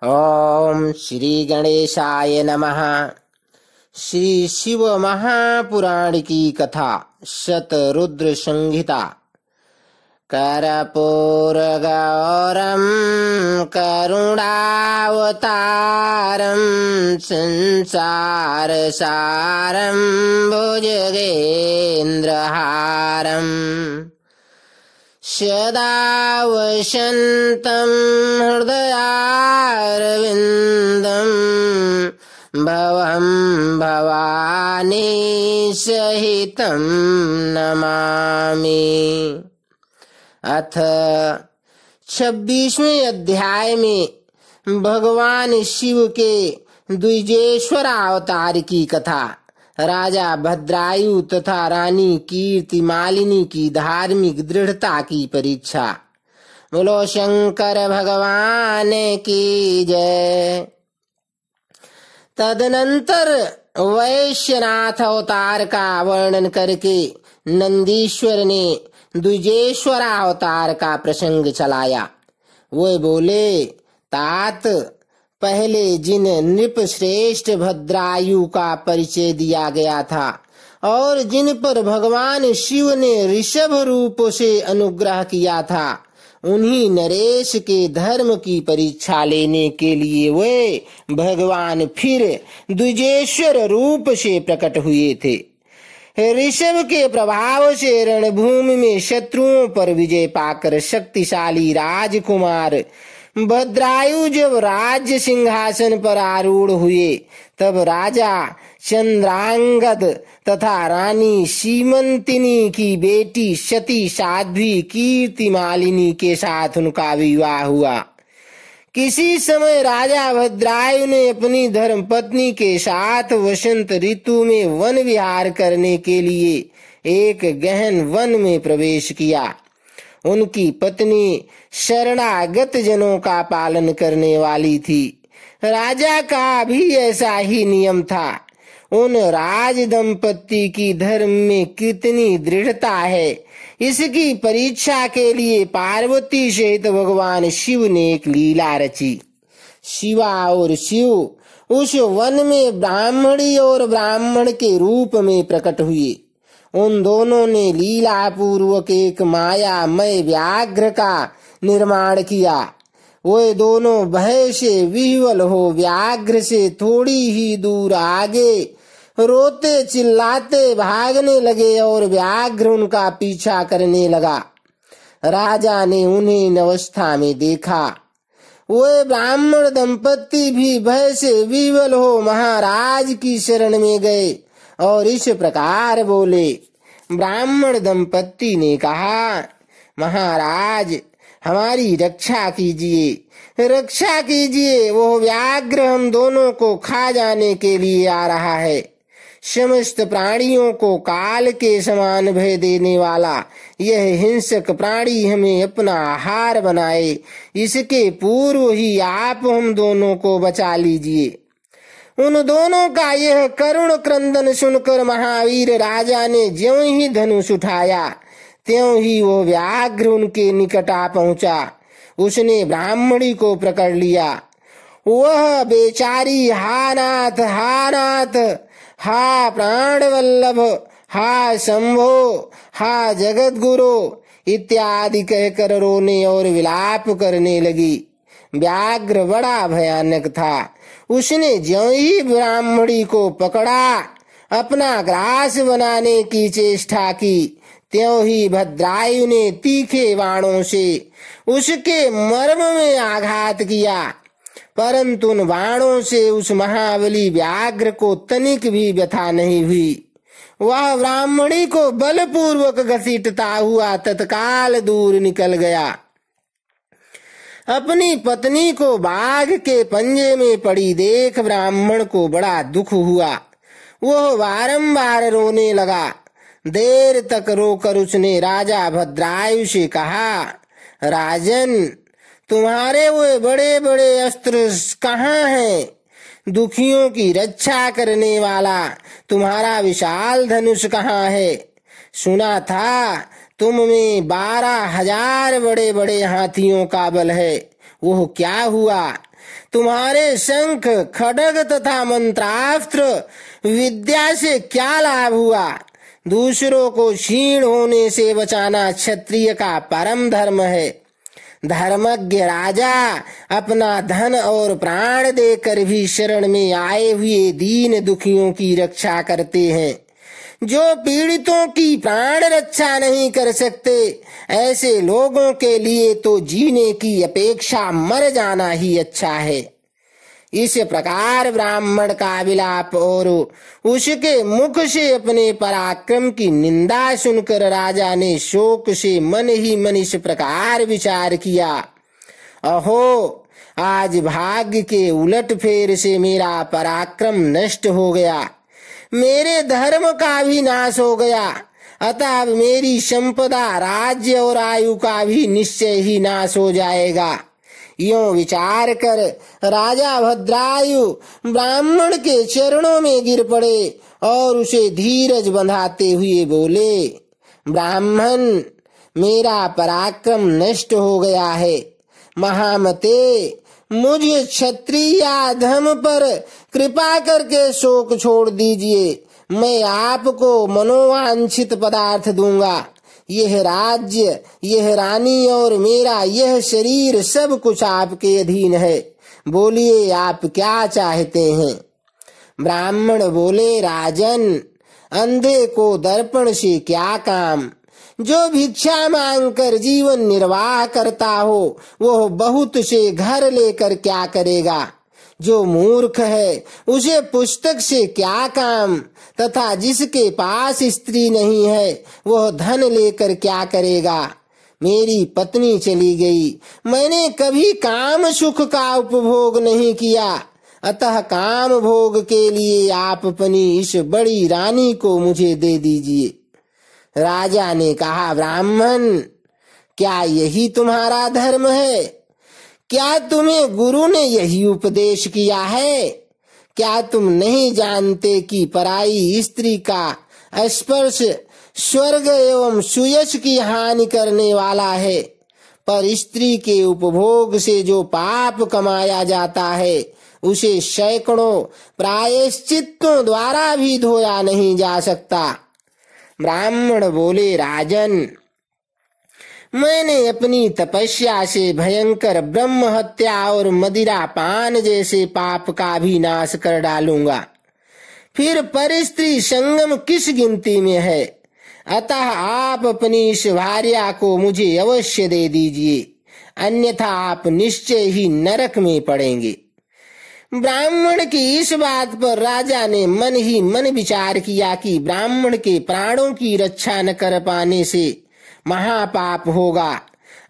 ओम श्री गणेशाय नमः। श्री शिव महापुराण की कथा शतरुद्र संहिता। कर्पूरगौरम करुणावतारम संसार सारम भुजगेन्द्रहारम सदा वसन्तं हृदयारविन्दं भवं भवानी सहितं नमामि। अथ 26वें अध्याय में भगवान शिव के द्विजेश्वर अवतार की कथा, राजा भद्रायु तथा रानी कीर्ति मालिनी की धार्मिक दृढ़ता की परीक्षा। बोलो शंकर भगवान की जय। तदनंतर वैश्यनाथ अवतार का वर्णन करके नंदीश्वर ने द्विजेश्वर अवतार का प्रसंग चलाया। वे बोले, तात, पहले जिन नृप श्रेष्ठ भद्रायु का परिचय दिया गया था और जिन पर भगवान शिव ने ऋषभ रूप से अनुग्रह किया था, उन्हीं नरेश के धर्म की परीक्षा लेने के लिए वे भगवान फिर द्विजेश्वर रूप से प्रकट हुए थे। ऋषभ के प्रभाव से रणभूमि में शत्रुओं पर विजय पाकर शक्तिशाली राजकुमार भद्रायु जब राज्य सिंहासन पर आरूढ़ हुए, तब राजा चंद्रांगद तथा रानी सीमंतिनी की बेटी सती साध्वी कीर्ति मालिनी के साथ उनका विवाह हुआ। किसी समय राजा भद्रायु ने अपनी धर्मपत्नी के साथ वसंत ऋतु में वन विहार करने के लिए एक गहन वन में प्रवेश किया। उनकी पत्नी शरणागत जनों का पालन करने वाली थी। राजा का भी ऐसा ही नियम था। उन राज दंपति की धर्म में कितनी दृढ़ता है, इसकी परीक्षा के लिए पार्वती सहित भगवान शिव ने एक लीला रची। शिवा और शिव उस वन में ब्राह्मणी और ब्राह्मण के रूप में प्रकट हुए। उन दोनों ने लीला पूर्वक एक मायामय व्याघ्र का निर्माण किया। वे दोनों भय से विह्वल हो व्याघ्र से थोड़ी ही दूर आगे रोते चिल्लाते भागने लगे और व्याघ्र उनका पीछा करने लगा। राजा ने उन्हें इन अवस्था में देखा। वे ब्राह्मण दंपति भी भय से विह्वल हो महाराज की शरण में गए और इस प्रकार बोले। ब्राह्मण दंपति ने कहा, महाराज, हमारी रक्षा कीजिए, रक्षा कीजिए। वो व्याघ्र हम दोनों को खा जाने के लिए आ रहा है। समस्त प्राणियों को काल के समान भय देने वाला यह हिंसक प्राणी हमें अपना आहार बनाए, इसके पूर्व ही आप हम दोनों को बचा लीजिए। उन दोनों का यह करुण क्रंदन सुनकर महावीर राजा ने ज्यों ही धनुष उठाया, त्यों ही वो व्याघ्र उनके निकट आ पहुंचा। उसने ब्राह्मणी को पकड़ लिया। वह बेचारी हा नाथ, हा नाथ, हा प्राण वल्लभ, हा शंभो, हा जगत गुरु इत्यादि कहकर रोने और विलाप करने लगी। व्याघ्र बड़ा भयानक था। उसने ज्यों ही ब्राह्मणी को पकड़ा, अपना ग्रास बनाने की चेष्टा की, त्यों ही भद्रायु ने तीखे बाणों से उसके मर्म में आघात किया, परंतु उन बाणों से उस महाबली व्याघ्र को तनिक भी व्यथा नहीं हुई। वह ब्राह्मणी को बलपूर्वक घसीटता हुआ तत्काल दूर निकल गया। अपनी पत्नी को बाघ के पंजे में पड़ी देख ब्राह्मण को बड़ा दुख हुआ। वह बारंबार रोने लगा। देर तक रोकर उसने राजा भद्रायु से कहा, राजन, तुम्हारे वो बड़े बड़े अस्त्र कहाँ हैं? दुखियों की रक्षा करने वाला तुम्हारा विशाल धनुष कहाँ है? सुना था तुम में 12,000 बड़े बड़े हाथियों का बल है, वो क्या हुआ? तुम्हारे शंख खड्ग तथा मंत्रास्त्र विद्या से क्या लाभ हुआ? दूसरों को क्षीण होने से बचाना क्षत्रिय का परम धर्म है। धर्मज्ञ राजा अपना धन और प्राण देकर भी शरण में आए हुए दीन दुखियों की रक्षा करते हैं। जो पीड़ितों की प्राण रक्षा नहीं कर सकते, ऐसे लोगों के लिए तो जीने की अपेक्षा मर जाना ही अच्छा है। इस प्रकार ब्राह्मण का विलाप और उसके मुख से अपने पराक्रम की निंदा सुनकर राजा ने शोक से मन ही मन इस प्रकार विचार किया, अहो, आज भाग्य के उलट फेर से मेरा पराक्रम नष्ट हो गया, मेरे धर्म का भी नाश हो गया, अतः अब मेरी संपदा, राज्य और आयु का भी निश्चय ही नाश हो जाएगा। यों विचार कर राजा भद्रायु ब्राह्मण के चरणों में गिर पड़े और उसे धीरज बंधाते हुए बोले, ब्राह्मण, मेरा पराक्रम नष्ट हो गया है। महामते, मुझ क्षत्रिय अधम पर कृपा करके शोक छोड़ दीजिए। मैं आपको मनोवांछित पदार्थ दूंगा। यह राज्य, यह रानी और मेरा यह शरीर सब कुछ आपके अधीन है। बोलिए, आप क्या चाहते हैं? ब्राह्मण बोले, राजन, अंधे को दर्पण से क्या काम? जो भिक्षा मांगकर जीवन निर्वाह करता हो, वह बहुत से घर लेकर क्या करेगा? जो मूर्ख है, उसे पुस्तक से क्या काम? तथा जिसके पास स्त्री नहीं है, वह धन लेकर क्या करेगा? मेरी पत्नी चली गई, मैंने कभी काम सुख का उपभोग नहीं किया, अतः काम भोग के लिए आप अपनी इस बड़ी रानी को मुझे दे दीजिए। राजा ने कहा, ब्राह्मण, क्या यही तुम्हारा धर्म है? क्या तुम्हें गुरु ने यही उपदेश किया है? क्या तुम नहीं जानते कि पराई स्त्री का स्पर्श स्वर्ग एवं सुयश की हानि करने वाला है? पर स्त्री के उपभोग से जो पाप कमाया जाता है, उसे सैकड़ों प्रायश्चित्तों द्वारा भी धोया नहीं जा सकता। ब्राह्मण बोले, राजन, मैंने अपनी तपस्या से भयंकर ब्रह्म हत्या और मदिरा पान जैसे पाप का भी नाश कर डालूंगा। फिर परस्त्री संगम किस गिनती में है? अतः आप अपनी इस भार्या को मुझे अवश्य दे दीजिए, अन्यथा आप निश्चय ही नरक में पड़ेंगे। ब्राह्मण की इस बात पर राजा ने मन ही मन विचार किया कि ब्राह्मण के प्राणों की रक्षा न कर पाने से महापाप होगा,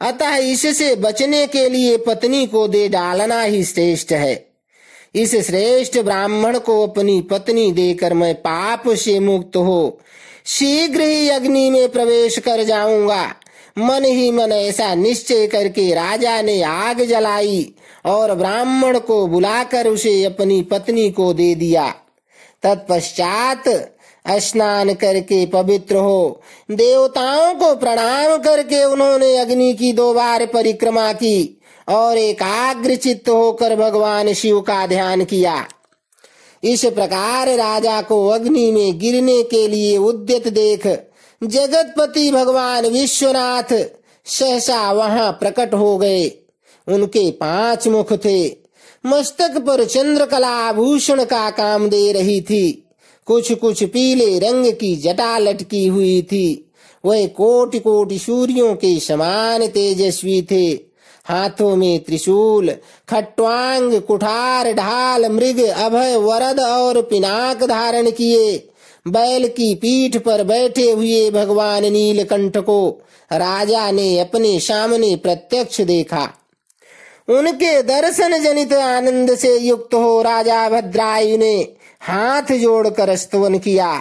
अतः इससे बचने के लिए पत्नी को दे डालना ही श्रेष्ठ है। इस श्रेष्ठ ब्राह्मण को अपनी पत्नी देकर मैं पाप से मुक्त हो शीघ्र ही अग्नि में प्रवेश कर जाऊंगा। मन ही मन ऐसा निश्चय करके राजा ने आग जलाई और ब्राह्मण को बुलाकर उसे अपनी पत्नी को दे दिया। तत्पश्चात स्नान करके पवित्र हो देवताओं को प्रणाम करके उन्होंने अग्नि की 2 बार परिक्रमा की और एकाग्र चित्त होकर भगवान शिव का ध्यान किया। इस प्रकार राजा को अग्नि में गिरने के लिए उद्यत देख जगतपति भगवान विश्वनाथ सहसा वहां प्रकट हो गए। उनके 5 मुख थे, मस्तक पर चंद्रकला आभूषण का काम दे रही थी, कुछ कुछ पीले रंग की जटा लटकी हुई थी। वह कोटि कोटि सूर्यों के समान तेजस्वी थे। हाथों में त्रिशूल, खट्वांग, कुठार, ढाल, मृग, अभय, वरद और पिनाक धारण किए बैल की पीठ पर बैठे हुए भगवान नीलकंठ को राजा ने अपने सामने प्रत्यक्ष देखा। उनके दर्शन जनित आनंद से युक्त हो राजा भद्रायु ने हाथ जोड़कर स्तवन किया।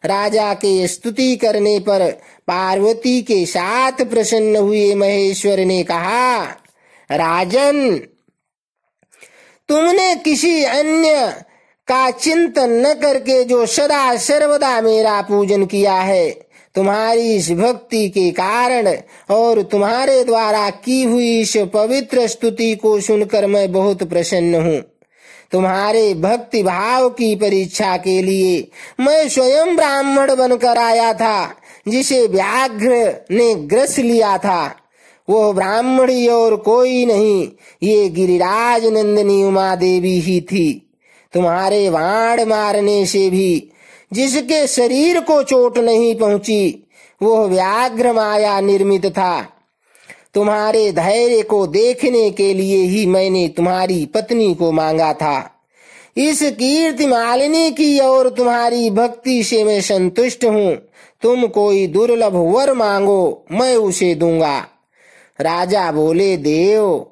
राजा के स्तुति करने पर पार्वती के साथ प्रसन्न हुए महेश्वर ने कहा, राजन, तुमने किसी अन्य का चिंतन न करके जो सदा सर्वदा मेरा पूजन किया है, तुम्हारी इस भक्ति के कारण और तुम्हारे द्वारा की हुई इस पवित्र स्तुति को सुनकर मैं बहुत प्रसन्न हूँ। तुम्हारे भक्ति भाव की परीक्षा के लिए मैं स्वयं ब्राह्मण बनकर आया था, जिसे व्याघ्र ने ग्रस लिया था। वो ब्राह्मणी और कोई नहीं, ये गिरिराज नंदिनी उमा देवी ही थी। तुम्हारे बाण मारने से भी जिसके शरीर को चोट नहीं पहुंची, वो व्याघ्र माया निर्मित था। तुम्हारे धैर्य को देखने के लिए ही मैंने तुम्हारी पत्नी को मांगा था। इस कीर्ति मालिनी की और तुम्हारी भक्ति से मैं संतुष्ट हूँ। तुम कोई दुर्लभ वर मांगो, मैं उसे दूंगा। राजा बोले, देव,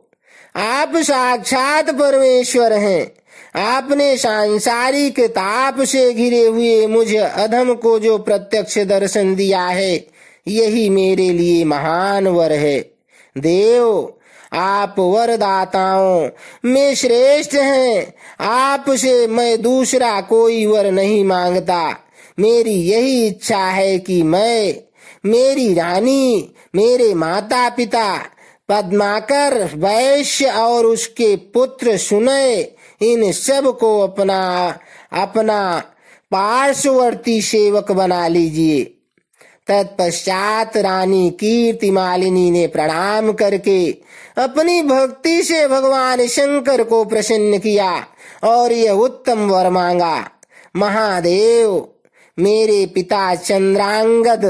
आप साक्षात परमेश्वर हैं। आपने सांसारिक ताप से घिरे हुए मुझ अधम को जो प्रत्यक्ष दर्शन दिया है, यही मेरे लिए महान वर है। देव, आप वरदाताओं में श्रेष्ठ हैं। आपसे मैं दूसरा कोई वर नहीं मांगता। मेरी यही इच्छा है कि मैं, मेरी रानी, मेरे माता पिता पद्माकर, वैश्य और उसके पुत्र सुनय, इन सब को अपना पार्श्ववर्ती सेवक बना लीजिए। तत्पश्चात रानी कीर्ति मालिनी ने प्रणाम करके अपनी भक्ति से भगवान शंकर को प्रसन्न किया और यह उत्तम वर मांगा। महादेव, मेरे पिता चंद्रांगद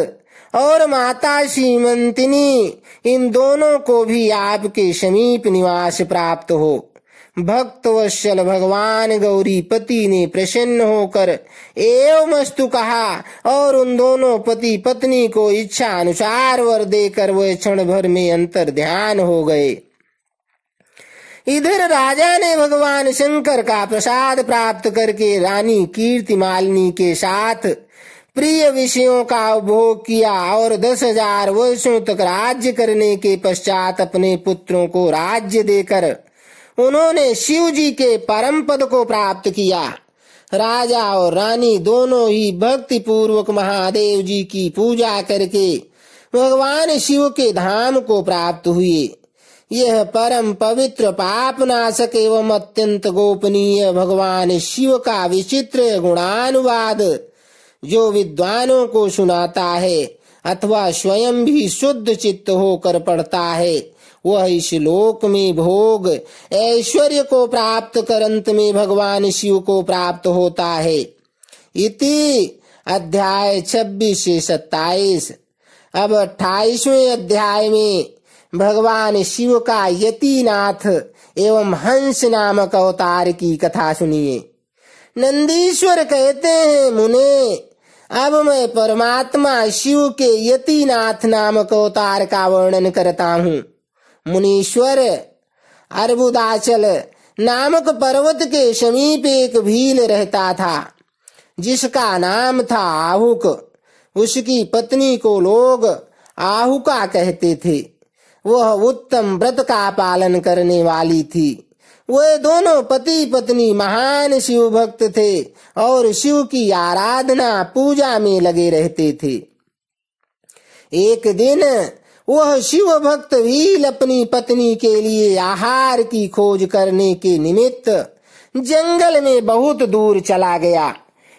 और माता सीमंतिनी, इन दोनों को भी आपके समीप निवास प्राप्त हो। भक्तवत्सल भगवान गौरीपति ने प्रसन्न होकर एवमस्तु कहा और उन दोनों पति पत्नी को इच्छा अनुसार वर देकर वे क्षण भर में अंतर ध्यान हो गए। इधर राजा ने भगवान शंकर का प्रसाद प्राप्त करके रानी कीर्ति मालिनी के साथ प्रिय विषयों का उपभोग किया और 10,000 वर्षों तक राज्य करने के पश्चात अपने पुत्रों को राज्य देकर उन्होंने शिव जी के परम पद को प्राप्त किया। राजा और रानी दोनों ही भक्ति पूर्वक महादेव जी की पूजा करके भगवान शिव के धाम को प्राप्त हुए। यह परम पवित्र पाप नाशक एवं अत्यंत गोपनीय भगवान शिव का विचित्र गुणानुवाद जो विद्वानों को सुनाता है अथवा स्वयं भी शुद्ध चित्त होकर पढ़ता है, वह इस लोक में भोग ऐश्वर्य को प्राप्त कर अंत में भगवान शिव को प्राप्त होता है। इति अध्याय 26 से 27। अब 28वें अध्याय में भगवान शिव का यतिनाथ एवं हंस नामक अवतार की कथा सुनिए। नंदीश्वर कहते हैं, मुने, अब मैं परमात्मा शिव के यतिनाथ नामक अवतार का वर्णन करता हूँ। मुनीश्वर, अर्बुदाचल नामक पर्वत के समीप एक भील रहता था, जिसका नाम था आहुक। उसकी पत्नी को लोग आहुका कहते थे। वह उत्तम व्रत का पालन करने वाली थी। वे दोनों पति पत्नी महान शिव भक्त थे और शिव की आराधना पूजा में लगे रहते थे। एक दिन वह शिव भक्त भील अपनी पत्नी के लिए आहार की खोज करने के निमित्त जंगल में बहुत दूर चला गया।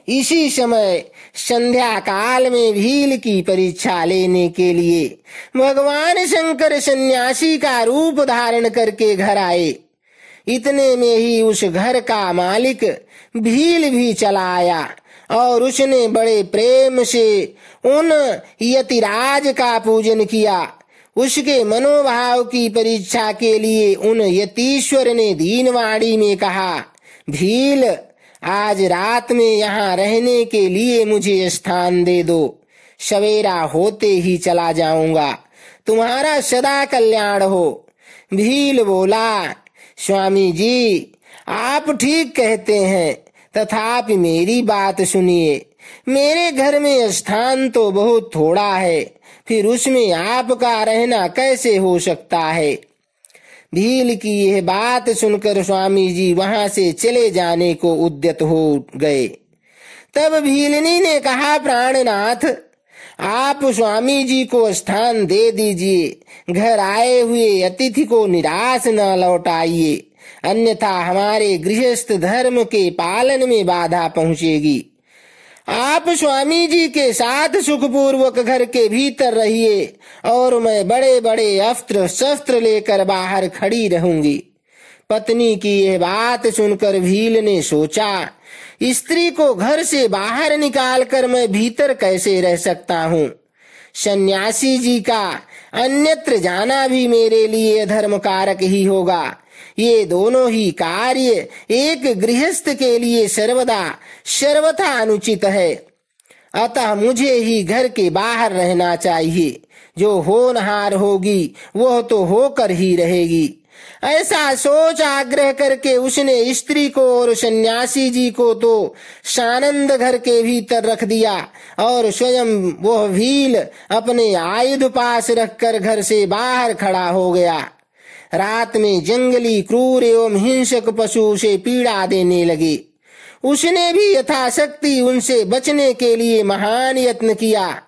इसी समय संध्या काल में भील की परीक्षा लेने के लिए भगवान शंकर सन्यासी का रूप धारण करके घर आए। इतने में ही उस घर का मालिक भील भी चला आया और उसने बड़े प्रेम से उन यतिराज का पूजन किया। उसके मनोभाव की परीक्षा के लिए उन यतीश्वर ने दीनवाणी में कहा, भील, आज रात में यहाँ रहने के लिए मुझे स्थान दे दो। सवेरा होते ही चला जाऊंगा। तुम्हारा सदा कल्याण हो। भील बोला, स्वामी जी, आप ठीक कहते हैं, तथापि मेरी बात सुनिए। मेरे घर में स्थान तो बहुत थोड़ा है, फिर उसमें आपका रहना कैसे हो सकता है। भील की यह बात सुनकर स्वामी जी वहां से चले जाने को उद्यत हो गए। तब भीलनी ने कहा, प्राणनाथ, आप स्वामी जी को स्थान दे दीजिए। घर आए हुए अतिथि को निराश न लौटाइए, अन्यथा हमारे गृहस्थ धर्म के पालन में बाधा पहुंचेगी। आप स्वामी जी के साथ सुखपूर्वक घर के भीतर रहिए और मैं बड़े बड़े अस्त्र शस्त्र लेकर बाहर खड़ी रहूंगी। पत्नी की यह बात सुनकर भील ने सोचा, स्त्री को घर से बाहर निकालकर मैं भीतर कैसे रह सकता हूँ। सन्यासी जी का अन्यत्र जाना भी मेरे लिए धर्म कारक ही होगा। ये दोनों ही कार्य एक गृहस्थ के लिए सर्वथा अनुचित है। अतः मुझे ही घर के बाहर रहना चाहिए। जो होनहार होगी वह तो होकर ही रहेगी। ऐसा सोच आग्रह करके उसने स्त्री को और सन्यासी जी को तो सानंद घर के भीतर रख दिया और स्वयं वह भील अपने आयुध पास रखकर घर से बाहर खड़ा हो गया। रात में जंगली क्रूर एवं हिंसक पशु उसे पीड़ा देने लगे। उसने भी यथाशक्ति उनसे बचने के लिए महान यत्न किया।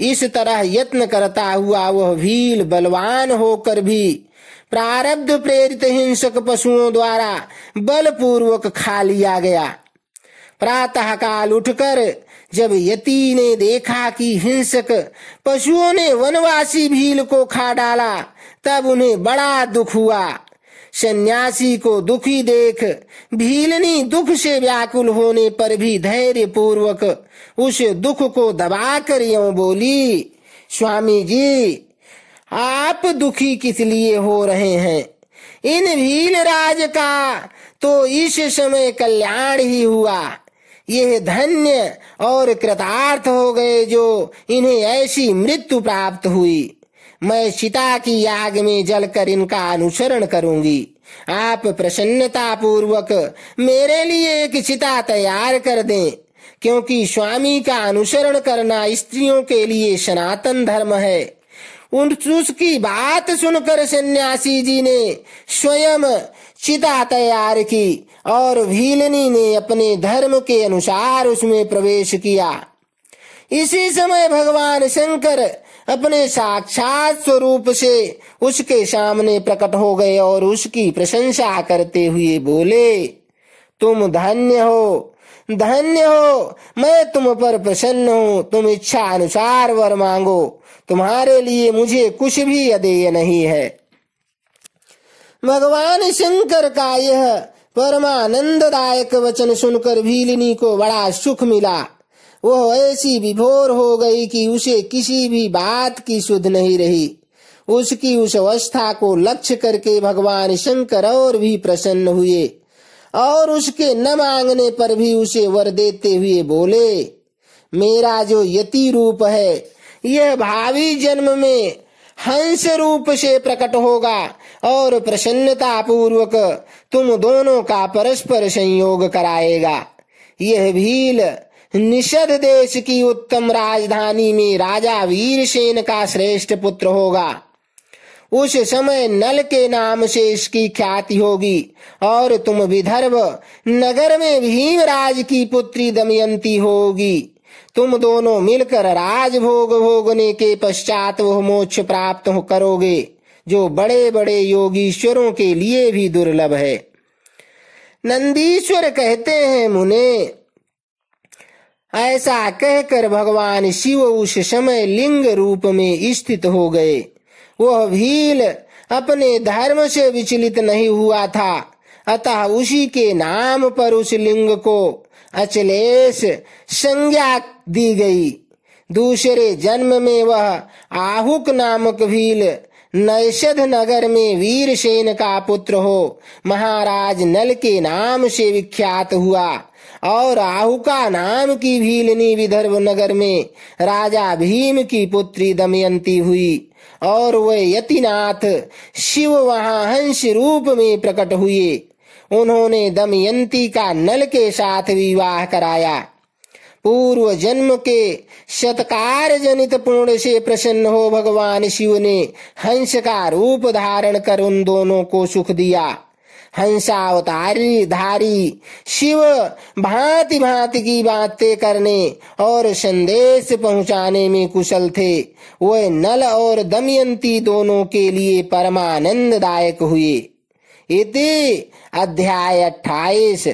इस तरह यत्न करता हुआ वह भील बलवान होकर भी प्रारब्ध प्रेरित हिंसक पशुओं द्वारा बलपूर्वक खा लिया गया। प्रातः काल उठकर जब यति ने देखा कि हिंसक पशुओं ने वनवासी भील को खा डाला, तब उन्हें बड़ा दुख हुआ। सन्यासी को दुखी देख भीलनी दुख से व्याकुल होने पर भी धैर्य पूर्वक उस दुख को दबाकर यूं बोली, स्वामी जी, आप दुखी किस लिए हो रहे हैं? इन भील राज का तो इस समय कल्याण ही हुआ। यह धन्य और कृतार्थ हो गए जो इन्हें ऐसी मृत्यु प्राप्त हुई। मैं चिता की आग में जलकर इनका अनुसरण करूंगी। आप प्रसन्नता पूर्वक मेरे लिए एक चिता तैयार कर दें, क्योंकि स्वामी का अनुसरण करना स्त्रियों के लिए सनातन धर्म है। उसकी बात सुनकर सन्यासी जी ने स्वयं चिता तैयार की और भीलनी ने अपने धर्म के अनुसार उसमें प्रवेश किया। इसी समय भगवान शंकर अपने साक्षात स्वरूप से उसके सामने प्रकट हो गए और उसकी प्रशंसा करते हुए बोले, तुम धन्य हो, धन्य हो, मैं तुम पर प्रसन्न हूँ। तुम इच्छा अनुसार वर मांगो, तुम्हारे लिए मुझे कुछ भी अदेय नहीं है। भगवान शंकर का यह परमानंददायक वचन सुनकर भीलिनी को बड़ा सुख मिला। वह ऐसी विभोर हो गई कि उसे किसी भी बात की सुध नहीं रही। उसकी उस अवस्था को लक्ष्य करके भगवान शंकर और भी प्रसन्न हुए और उसके न मांगने पर भी उसे वर देते हुए बोले, मेरा जो यति रूप है यह भावी जन्म में हंस रूप से प्रकट होगा और प्रसन्नता पूर्वक तुम दोनों का परस्पर संयोग कराएगा। यह भील निषद देश की उत्तम राजधानी में राजा वीरसेन का श्रेष्ठ पुत्र होगा। उस समय नल के नाम से इसकी ख्याति होगी और तुम विदर्भ नगर में भीमराज की पुत्री दमयंती होगी। तुम दोनों मिलकर राजभोग भोगने के पश्चात वह मोक्ष प्राप्त करोगे, जो बड़े बड़े योगीश्वरों के लिए भी दुर्लभ है। नंदीश्वर कहते हैं, मुने, ऐसा कहकर भगवान शिव उस समय लिंग रूप में स्थित हो गए। वह भील अपने धर्म से विचलित नहीं हुआ था, अतः उसी के नाम पर उस लिंग को अचलेश संज्ञा दी गई। दूसरे जन्म में वह आहुक नामक भील नैषध नगर में वीरसेन का पुत्र हो महाराज नल के नाम से विख्यात हुआ और आहुका नाम की भीलनी विदर्भ नगर में राजा भीम की पुत्री दमयंती हुई और वे यतिनाथ शिव वहां हंस रूप में प्रकट हुए। उन्होंने दमयंती का नल के साथ विवाह कराया। पूर्व जन्म के सत्कार जनित पुण्य से प्रसन्न हो भगवान शिव ने हंस का रूप धारण कर उन दोनों को सुख दिया। हंसावतारी धारी शिव भांति भांति की बातें करने और संदेश पहुंचाने में कुशल थे। वह नल और दमयंती दोनों के लिए परमानंददायक हुए। इति अध्याय 28।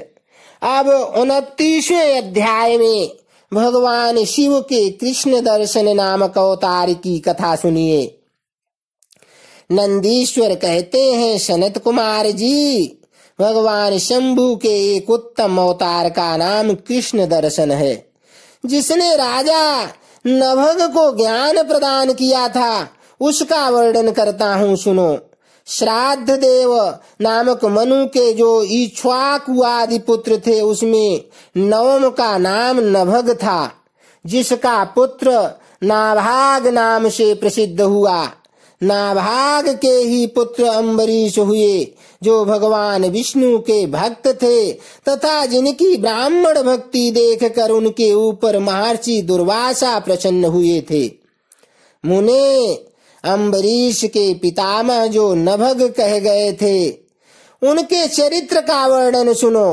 अब 29वें अध्याय में भगवान शिव के कृष्ण दर्शन नामक अवतार की कथा सुनिए। नंदीश्वर कहते हैं, सनत कुमार जी, भगवान शंभु के एक उत्तम अवतार का नाम कृष्ण दर्शन है, जिसने राजा नभग को ज्ञान प्रदान किया था, उसका वर्णन करता हूँ, सुनो। श्राद्ध देव नामक मनु के जो इक्ष्वाकु आदि पुत्र थे, उसमें नवम का नाम नभग था, जिसका पुत्र नाभाग नाम से प्रसिद्ध हुआ। नाभाग के ही पुत्र अम्बरीश हुए, जो भगवान विष्णु के भक्त थे तथा जिनकी ब्राह्मण भक्ति देखकर उनके ऊपर महर्षि दुर्वासा प्रसन्न हुए थे। मुने, अम्बरीश के पितामह जो नभग कहे गए थे, उनके चरित्र का वर्णन सुनो।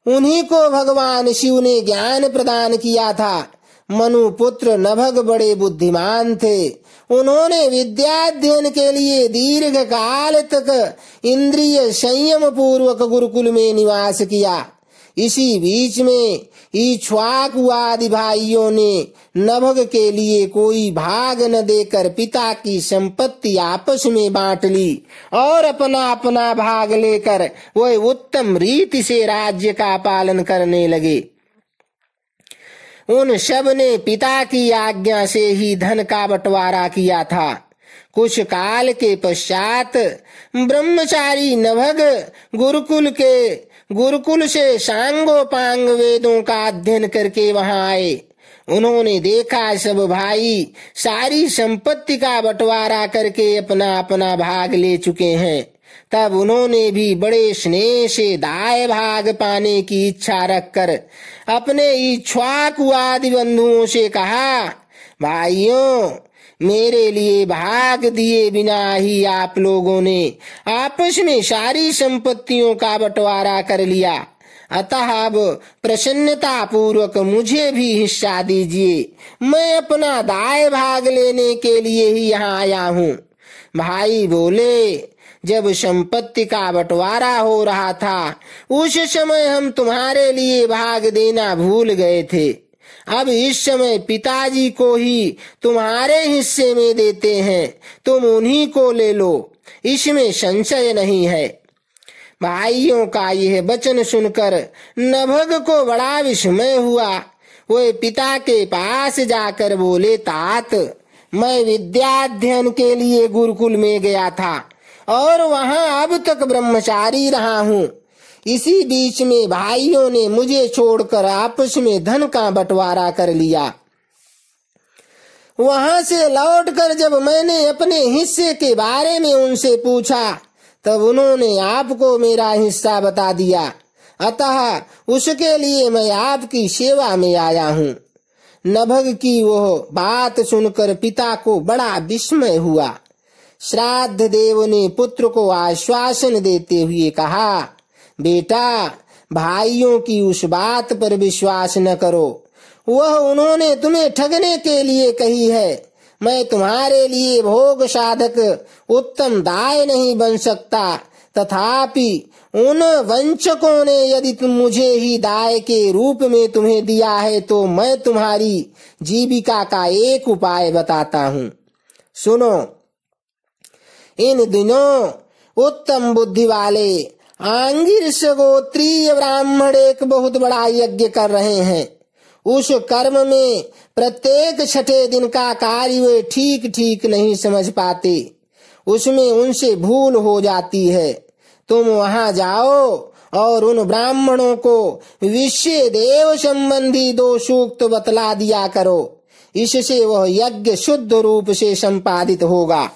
उन्हीं को भगवान शिव ने ज्ञान प्रदान किया था। मनु पुत्र नभग बड़े बुद्धिमान थे। उन्होंने विद्याध्ययन के लिए दीर्घ काल तक इंद्रिय संयम पूर्वक गुरुकुल में निवास किया। इसी बीच में इक्ष्वाकु आदि भाइयों ने नभग के लिए कोई भाग न देकर पिता की संपत्ति आपस में बांट ली और अपना अपना भाग लेकर वह उत्तम रीति से राज्य का पालन करने लगे। उन सब ने पिता की आज्ञा से ही धन का बंटवारा किया था। कुछ काल के पश्चात ब्रह्मचारी नभग गुरुकुल से सांगोपांग वेदों का अध्ययन करके वहां आए। उन्होंने देखा सब भाई सारी संपत्ति का बंटवारा करके अपना अपना भाग ले चुके हैं। तब उन्होंने भी बड़े स्नेह से दाय भाग पाने की इच्छा रखकर अपने इक्ष्वाकु आदि बंधुओं से कहा, भाइयों, मेरे लिए भाग दिए बिना ही आप लोगों ने आपस में सारी संपत्तियों का बंटवारा कर लिया, अतः अब प्रसन्नता पूर्वक मुझे भी हिस्सा दीजिए। मैं अपना दाय भाग लेने के लिए ही यहाँ आया हूँ। भाई बोले, जब संपत्ति का बंटवारा हो रहा था, उस समय हम तुम्हारे लिए भाग देना भूल गए थे। अब इस समय पिताजी को ही तुम्हारे हिस्से में देते हैं, तुम उन्हीं को ले लो, इसमें संशय नहीं है। भाइयों का यह वचन सुनकर नभग को बड़ा विस्मय हुआ। वे पिता के पास जाकर बोले, तात, मैं विद्याध्ययन के लिए गुरुकुल में गया था और वहां अब तक ब्रह्मचारी रहा हूँ। इसी बीच में भाइयों ने मुझे छोड़कर आपस में धन का बंटवारा कर लिया। वहां से लौटकर जब मैंने अपने हिस्से के बारे में उनसे पूछा, तब उन्होंने आपको मेरा हिस्सा बता दिया, अतः उसके लिए मैं आपकी सेवा में आया हूँ। नभग की वह बात सुनकर पिता को बड़ा विस्मय हुआ। श्राद्ध देव ने पुत्र को आश्वासन देते हुए कहा, बेटा, भाइयों की उस बात पर विश्वास न करो, वह उन्होंने तुम्हें ठगने के लिए कही है। मैं तुम्हारे लिए भोग साधक उत्तम दाय नहीं बन सकता, तथापि उन वंचकों ने यदि तुम मुझे ही दाय के रूप में तुम्हें दिया है, तो मैं तुम्हारी जीविका का एक उपाय बताता हूँ। सुनो, इन दिनों उत्तम बुद्धि वाले आंगिरस गोत्रीय ब्राह्मण एक बहुत बड़ा यज्ञ कर रहे हैं। उस कर्म में प्रत्येक छठे दिन का कार्य वे ठीक ठीक नहीं समझ पाते, उसमें उनसे भूल हो जाती है। तुम वहां जाओ और उन ब्राह्मणों को विषय देव संबंधी 2 सूक्त बतला दिया करो, इससे वह यज्ञ शुद्ध रूप से संपादित होगा।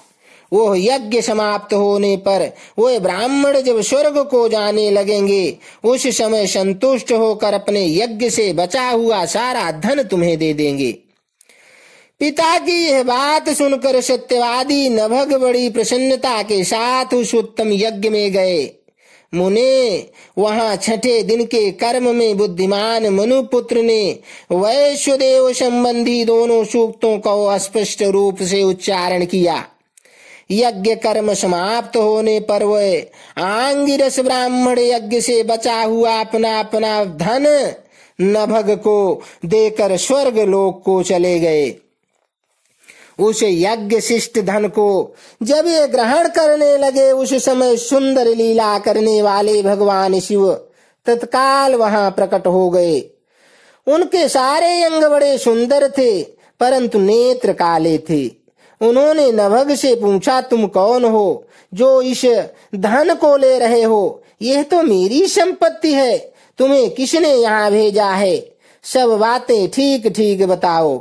वह यज्ञ समाप्त होने पर वे ब्राह्मण जब स्वर्ग को जाने लगेंगे, उस समय संतुष्ट होकर अपने यज्ञ से बचा हुआ सारा धन तुम्हें दे देंगे। पिता की यह बात सुनकर सत्यवादी नभग बड़ी प्रसन्नता के साथ उस उत्तम यज्ञ में गए। मुने, वहां छठे दिन के कर्म में बुद्धिमान मनुपुत्र ने वैश्वदेव संबंधी दोनों सूक्तों को स्पष्ट रूप से उच्चारण किया। यज्ञ कर्म समाप्त होने पर वह आंगिरस ब्राह्मण यज्ञ से बचा हुआ अपना अपना धन नभग को देकर स्वर्ग लोक को चले गए। उस यज्ञ शिष्ट धन को जब ये ग्रहण करने लगे, उस समय सुंदर लीला करने वाले भगवान शिव तत्काल वहां प्रकट हो गए। उनके सारे अंग बड़े सुंदर थे, परंतु नेत्र काले थे। उन्होंने नभग से पूछा, तुम कौन हो जो इस धन को ले रहे हो? यह तो मेरी संपत्ति है, तुम्हें किसने यहाँ भेजा है? सब बातें ठीक ठीक बताओ।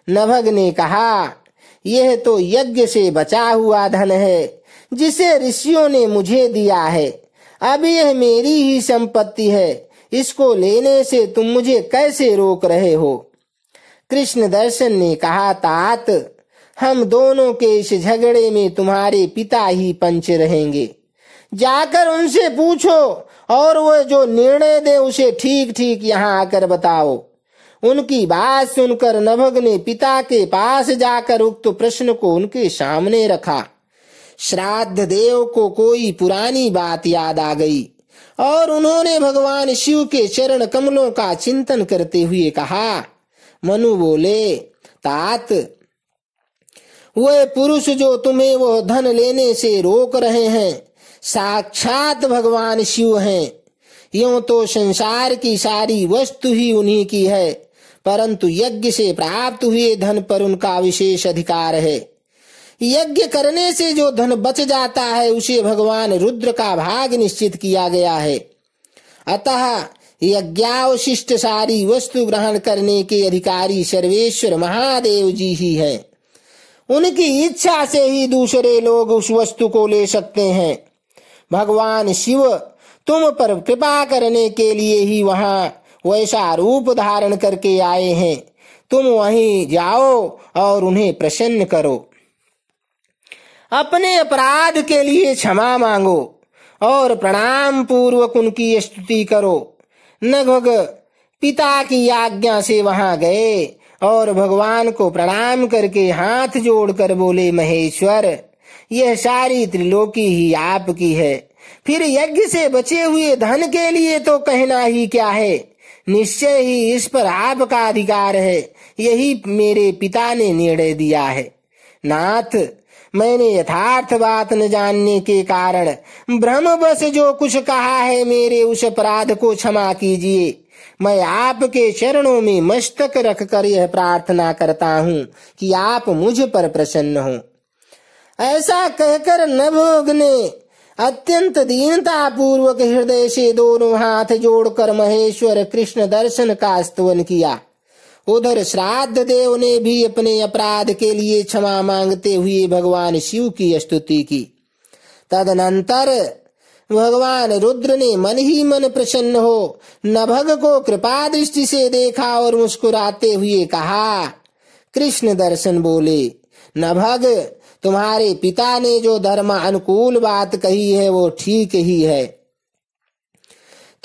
नभग ने कहा, यह तो यज्ञ से बचा हुआ धन है, जिसे ऋषियों ने मुझे दिया है। अब यह मेरी ही संपत्ति है, इसको लेने से तुम मुझे कैसे रोक रहे हो? कृष्ण दर्शन ने कहा, तात, हम दोनों के इस झगड़े में तुम्हारे पिता ही पंच रहेंगे। जाकर उनसे पूछो और वह जो निर्णय दे उसे ठीक ठीक यहाँ आकर बताओ। उनकी बात सुनकर नभग ने पिता के पास जाकर उक्त प्रश्न को उनके सामने रखा। श्राद्ध देव को कोई पुरानी बात याद आ गई और उन्होंने भगवान शिव के चरण कमलों का चिंतन करते हुए कहा। मनु बोले, तात, वह पुरुष जो तुम्हें वह धन लेने से रोक रहे हैं, साक्षात भगवान शिव हैं। यूं तो संसार की सारी वस्तु ही उन्हीं की है, परंतु यज्ञ से प्राप्त हुए धन पर उनका विशेष अधिकार है। यज्ञ करने से जो धन बच जाता है उसे भगवान रुद्र का भाग निश्चित किया गया है। अतः यज्ञावशिष्ट सारी वस्तु ग्रहण करने के अधिकारी सर्वेश्वर महादेव जी ही हैं। उनकी इच्छा से ही दूसरे लोग उस वस्तु को ले सकते हैं। भगवान शिव तुम पर कृपा करने के लिए ही वहां वैसा रूप धारण करके आए हैं। तुम वहीं जाओ और उन्हें प्रसन्न करो। अपने अपराध के लिए क्षमा मांगो और प्रणाम पूर्वक उनकी स्तुति करो। नभग पिता की आज्ञा से वहां गए और भगवान को प्रणाम करके हाथ जोड़कर बोले, महेश्वर, यह सारी त्रिलोकी ही आपकी है। फिर यज्ञ से बचे हुए धन के लिए तो कहना ही क्या है, निश्चय ही इस पर आपका अधिकार है। यही मेरे पिता ने निर्णय दिया है। नाथ, मैंने यथार्थ बात न जानने के कारण भ्रमवश जो कुछ कहा है, मेरे उस अपराध को क्षमा कीजिए। मैं आपके चरणों में मस्तक रखकर यह प्रार्थना करता हूँ कि आप मुझ पर प्रसन्न हो। ऐसा कहकर नभग ने अत्यंत दीनता पूर्वक हृदय से दोनों हाथ जोड़कर महेश्वर कृष्ण दर्शन का स्तवन किया। उधर श्राद्ध देव ने भी अपने अपराध के लिए क्षमा मांगते हुए भगवान शिव की स्तुति की। तदनंतर भगवान रुद्र ने मन ही मन प्रसन्न हो नभग को कृपा दृष्टि से देखा और मुस्कुराते हुए कहा। कृष्ण दर्शन बोले, नभग, तुम्हारे पिता ने जो धर्म अनुकूल बात कही है वो ठीक ही है।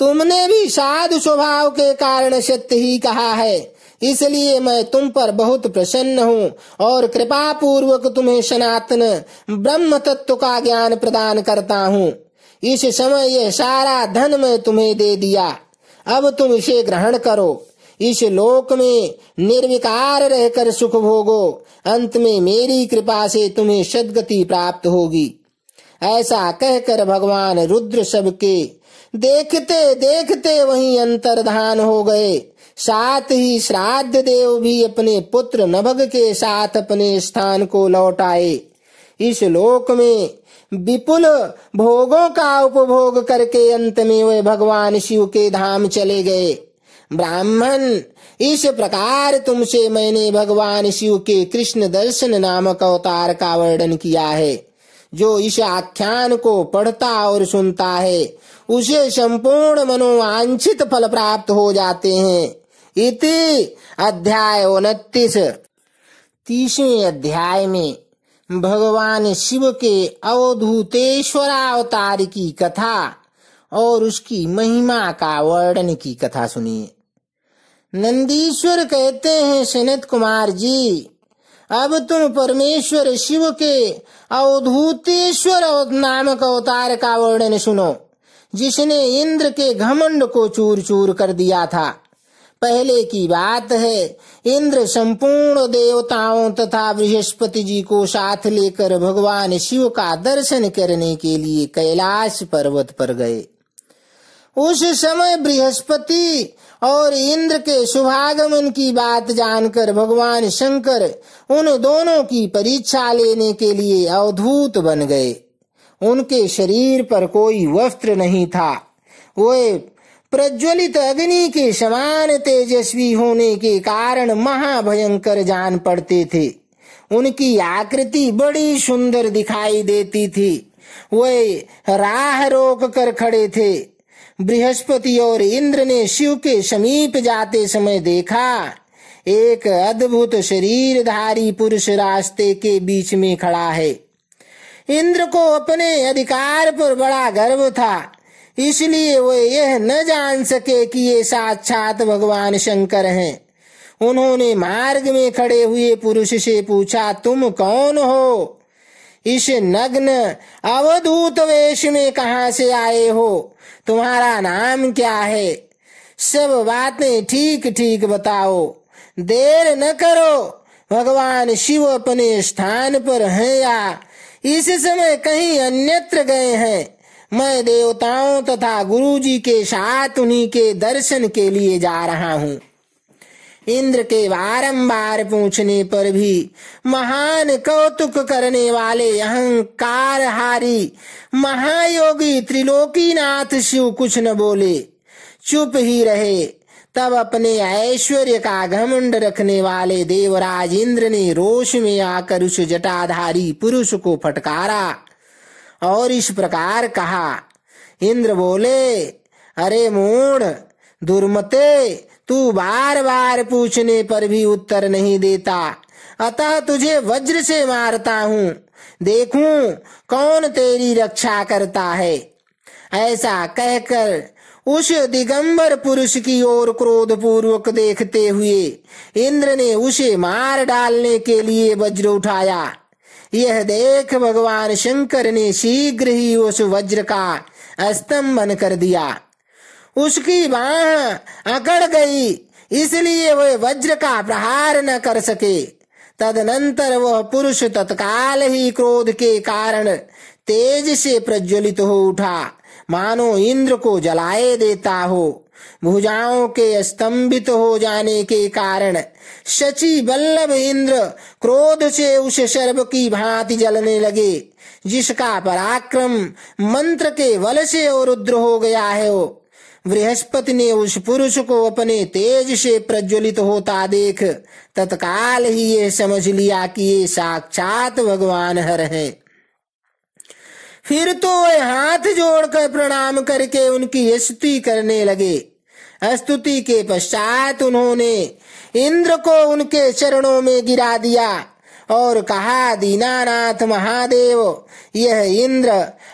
तुमने भी साधु स्वभाव के कारण सत्य ही कहा है, इसलिए मैं तुम पर बहुत प्रसन्न हूँ और कृपा पूर्वक तुम्हें सनातन ब्रह्म तत्व का ज्ञान प्रदान करता हूँ। इस समय यह सारा धन मैं तुम्हें दे दिया, अब तुम इसे ग्रहण करो। इस लोक में निर्विकार रहकर सुख भोगो, अंत में मेरी कृपा से तुम्हें सद्गति प्राप्त होगी। ऐसा कहकर भगवान रुद्र सबके देखते देखते वहीं अंतर्धान हो गए। साथ ही श्राद्ध देव भी अपने पुत्र नभग के साथ अपने स्थान को लौट आए। इस लोक में विपुल भोगों का उपभोग करके अंत में वे भगवान शिव के धाम चले गए। ब्राह्मण, इस प्रकार तुमसे मैंने भगवान शिव के कृष्ण दर्शन नामक अवतार का वर्णन किया है। जो इस आख्यान को पढ़ता और सुनता है उसे संपूर्ण मनोवांछित फल प्राप्त हो जाते हैं। इति अध्याय 29। 30वें अध्याय में भगवान शिव के अवधूतेश्वर अवतार की कथा और उसकी महिमा का वर्णन की कथा सुनिए। नंदीश्वर कहते हैं, सनत कुमार जी, अब तुम परमेश्वर शिव के अवधूतेश्वर नामक अवतार का वर्णन सुनो, जिसने इंद्र के घमंड को चूर चूर कर दिया था। पहले की बात है, इंद्र संपूर्ण देवताओं तथा बृहस्पति जी को साथ लेकर भगवान शिव का दर्शन करने के लिए कैलाश पर्वत पर गए। उस समय बृहस्पति और इंद्र के शुभागमन की बात जानकर भगवान शंकर उन दोनों की परीक्षा लेने के लिए अवधूत बन गए। उनके शरीर पर कोई वस्त्र नहीं था। वे प्रज्वलित अग्नि के समान तेजस्वी होने के कारण महाभयंकर जान पड़ते थे। उनकी आकृति बड़ी सुंदर दिखाई देती थी। वे राह रोक कर खड़े थे। बृहस्पति और इंद्र ने शिव के समीप जाते समय देखा, एक अद्भुत शरीरधारी पुरुष रास्ते के बीच में खड़ा है। इंद्र को अपने अधिकार पर बड़ा गर्व था, इसलिए वे यह न जान सके कि ये साक्षात भगवान शंकर हैं। उन्होंने मार्ग में खड़े हुए पुरुष से पूछा, तुम कौन हो? इस नग्न अवधूत वेश में कहाँ से आए हो? तुम्हारा नाम क्या है? सब बातें ठीक ठीक बताओ, देर न करो। भगवान शिव अपने स्थान पर हैं या इस समय कहीं अन्यत्र गए हैं? मैं देवताओं तथा गुरु जी के साथ उन्हीं के दर्शन के लिए जा रहा हूँ। इंद्र के बारंबार पूछने पर भी महान कौतुक करने वाले अहंकारहारी महायोगी त्रिलोकीनाथ शिव कुछ न बोले, चुप ही रहे। तब अपने ऐश्वर्य का घमंड रखने वाले देवराज इंद्र ने रोष में आकर उस जटाधारी पुरुष को फटकारा और इस प्रकार कहा। इंद्र बोले, अरे मूढ़ दुर्मते, तू बार बार पूछने पर भी उत्तर नहीं देता, अतः तुझे वज्र से मारता हूँ, देखूं कौन तेरी रक्षा करता है। ऐसा कहकर उस दिगंबर पुरुष की ओर क्रोध पूर्वक देखते हुए इंद्र ने उसे मार डालने के लिए वज्र उठाया। यह देख भगवान शंकर ने शीघ्र ही उस वज्र का स्तंभन कर दिया। उसकी बाह अकड़ गई, इसलिए वह वज्र का प्रहार न कर सके। तदनंतर वह पुरुष तत्काल ही क्रोध के कारण तेज से प्रज्वलित हो उठा, मानो इंद्र को जलाए देता हो। भुजाओं के स्तंभित हो जाने के कारण शची बल्लभ इंद्र क्रोध से उस शर्ब की भांति जलने लगे, जिसका पराक्रम मंत्र के बल से और रुद्र हो गया है। बृहस्पति ने उस पुरुष को अपने तेज से प्रज्वलित होता देख तत्काल ही ये समझ लिया कि ये साक्षात भगवान हर हैं। फिर तो वे हाथ जोड़कर प्रणाम करके उनकी स्तुति करने लगे। स्तुति के पश्चात उन्होंने इंद्र को उनके चरणों में गिरा दिया और कहा, दीनानाथ महादेव, यह इंद्र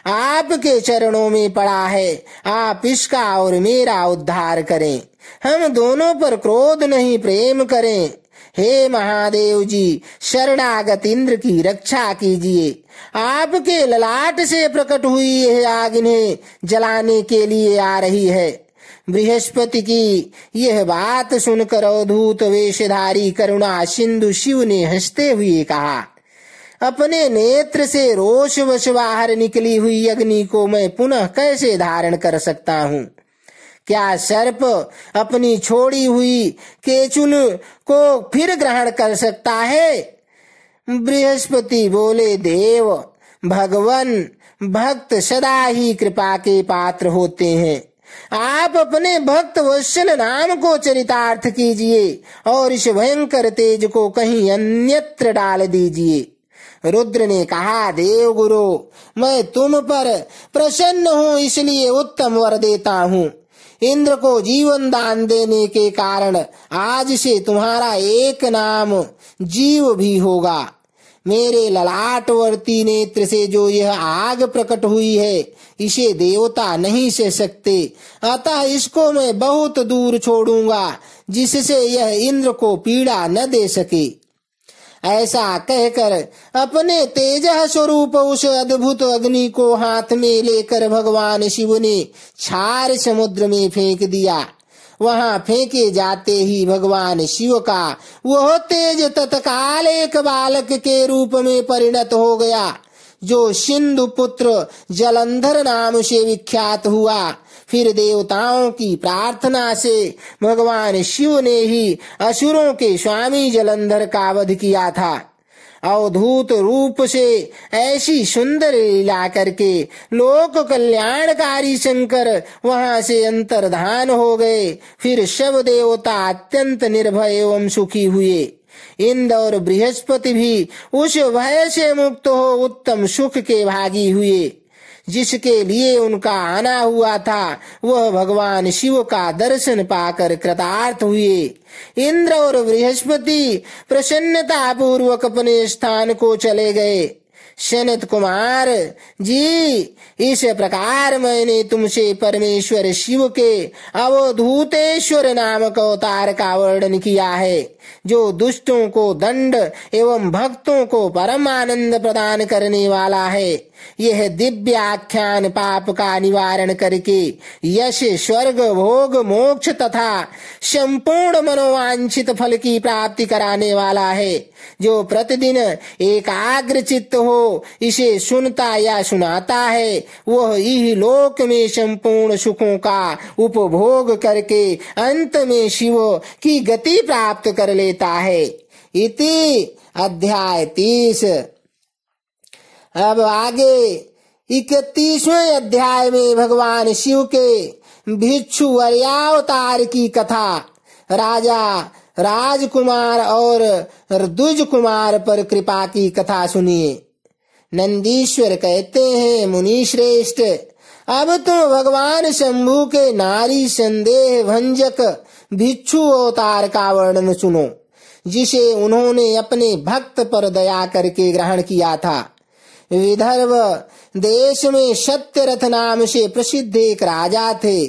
आपके चरणों में पड़ा है, आप इसका और मेरा उद्धार करें। हम दोनों पर क्रोध नहीं प्रेम करें। हे महादेव जी, शरणागत इंद्र की रक्षा कीजिए। आपके ललाट से प्रकट हुई यह आग इन्हें जलाने के लिए आ रही है। बृहस्पति की यह बात सुनकर अवधूत वेशधारी करुणा सिंधु शिव ने हंसते हुए कहा, अपने नेत्र से रोषवश बाहर निकली हुई अग्नि को मैं पुनः कैसे धारण कर सकता हूँ? क्या सर्प अपनी छोड़ी हुई केचुल को फिर ग्रहण कर सकता है? बृहस्पति बोले, देव भगवान भक्त सदा ही कृपा के पात्र होते हैं। आप अपने भक्त वत्सल नाम को चरितार्थ कीजिए और इस भयंकर तेज को कहीं अन्यत्र डाल दीजिए। रुद्र ने कहा, देव गुरु, मैं तुम पर प्रसन्न हूँ, इसलिए उत्तम वर देता हूँ। इंद्र को जीवन दान देने के कारण आज से तुम्हारा एक नाम जीव भी होगा। मेरे ललाटवर्ती नेत्र से जो यह आग प्रकट हुई है, इसे देवता नहीं सह सकते, अतः इसको मैं बहुत दूर छोड़ूंगा, जिससे यह इंद्र को पीड़ा न दे सके। ऐसा कहकर अपने तेज स्वरूप उस अद्भुत अग्नि को हाथ में लेकर भगवान शिव ने क्षार समुद्र में फेंक दिया। वहां फेंके जाते ही भगवान शिव का वह तेज तत्काल एक बालक के रूप में परिणत हो गया, जो सिंधु पुत्र जलंधर नाम से विख्यात हुआ। फिर देवताओं की प्रार्थना से भगवान शिव ने ही असुरों के स्वामी जलंधर का वध किया था। अवधूत रूप से ऐसी सुंदर लीला करके लोक कल्याणकारी शंकर वहां से अंतर्धान हो गए। फिर सब देवता अत्यंत निर्भय एवं सुखी हुए। इंद्र और बृहस्पति भी उस भय से मुक्त हो उत्तम सुख के भागी हुए। जिसके लिए उनका आना हुआ था, वह भगवान शिव का दर्शन पाकर कृतार्थ हुए। इंद्र और बृहस्पति प्रसन्नता पूर्वक अपने स्थान को चले गए। सनत कुमार जी, इस प्रकार मैंने तुमसे परमेश्वर शिव के अवधूतेश्वर नामक अवतार का वर्णन किया है, जो दुष्टों को दंड एवं भक्तों को परम आनंद प्रदान करने वाला है। यह दिव्य आख्यान पाप का निवारण करके यश, स्वर्ग, भोग, मोक्ष तथा संपूर्ण मनोवांछित फल की प्राप्ति कराने वाला है। जो प्रतिदिन एकाग्र चित्त हो इसे सुनता या सुनाता है, वह इह लोक में संपूर्ण सुखों का उपभोग करके अंत में शिव की गति प्राप्त कर लेता है। इति अध्याय 30। अब आगे 31वें अध्याय में भगवान शिव के भिक्षु वर्यावतार की कथा, राजा राजकुमार और द्विज कुमार पर कृपा की कथा सुनिए। नंदीश्वर कहते हैं, मुनि श्रेष्ठ, अब तो भगवान शंभु के नारी संदेह भंजक भिक्षु अवतार का वर्णन सुनो, जिसे उन्होंने अपने भक्त पर दया करके ग्रहण किया था। विदर्भ देश में सत्यरथ नाम से प्रसिद्ध एक राजा थे,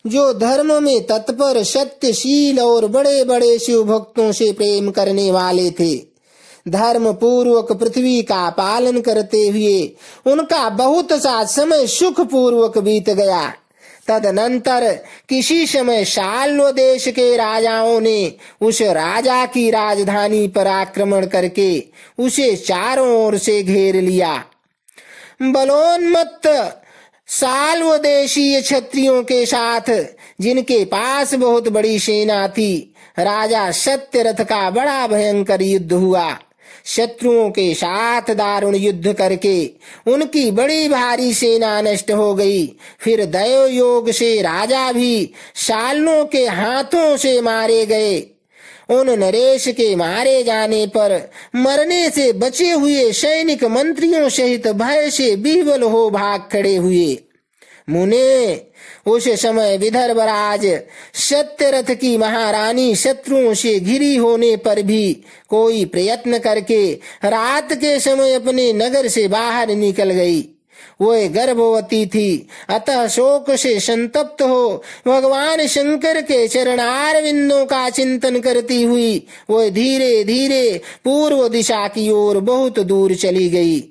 जो धर्म में तत्पर, सत्यशील और बड़े बड़े शिव भक्तों से प्रेम करने वाले थे। धर्म पूर्वक पृथ्वी का पालन करते हुए उनका बहुत सा समय सुख पूर्वक बीत गया। तदनंतर किसी समय शाल्व देश के राजाओं ने उस राजा की राजधानी पर आक्रमण करके उसे चारों ओर से घेर लिया। बलोन्मत्त शाल्व देशीय क्षत्रियों के साथ, जिनके पास बहुत बड़ी सेना थी, राजा सत्यरथ का बड़ा भयंकर युद्ध हुआ। शत्रुओं के साथ दारुण युद्ध करके उनकी बड़ी भारी सेना नष्ट हो गई। फिर दैव योग से राजा भी शाल्वों के हाथों से मारे गए। उन नरेश के मारे जाने पर मरने से बचे हुए सैनिक मंत्रियों सहित भय से विह्वल हो भाग खड़े हुए। मुने, उस समय विदर्भराज सत्यरथ की महारानी शत्रुओं से घिरी होने पर भी कोई प्रयत्न करके रात के समय अपने नगर से बाहर निकल गई। वह गर्भवती थी, अतः शोक से संतप्त हो भगवान शंकर के चरणारविंदों का चिंतन करती हुई वह धीरे धीरे पूर्व दिशा की ओर बहुत दूर चली गई।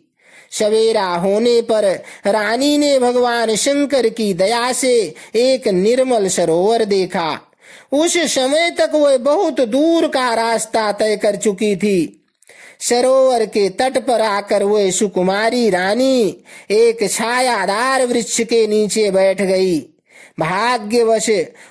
सवेरा होने पर रानी ने भगवान शंकर की दया से एक निर्मल सरोवर देखा। उस समय तक वह बहुत दूर का रास्ता तय कर चुकी थी। सरोवर के तट पर आकर वह सुकुमारी रानी एक छायादार वृक्ष के नीचे बैठ गई। भाग्यवश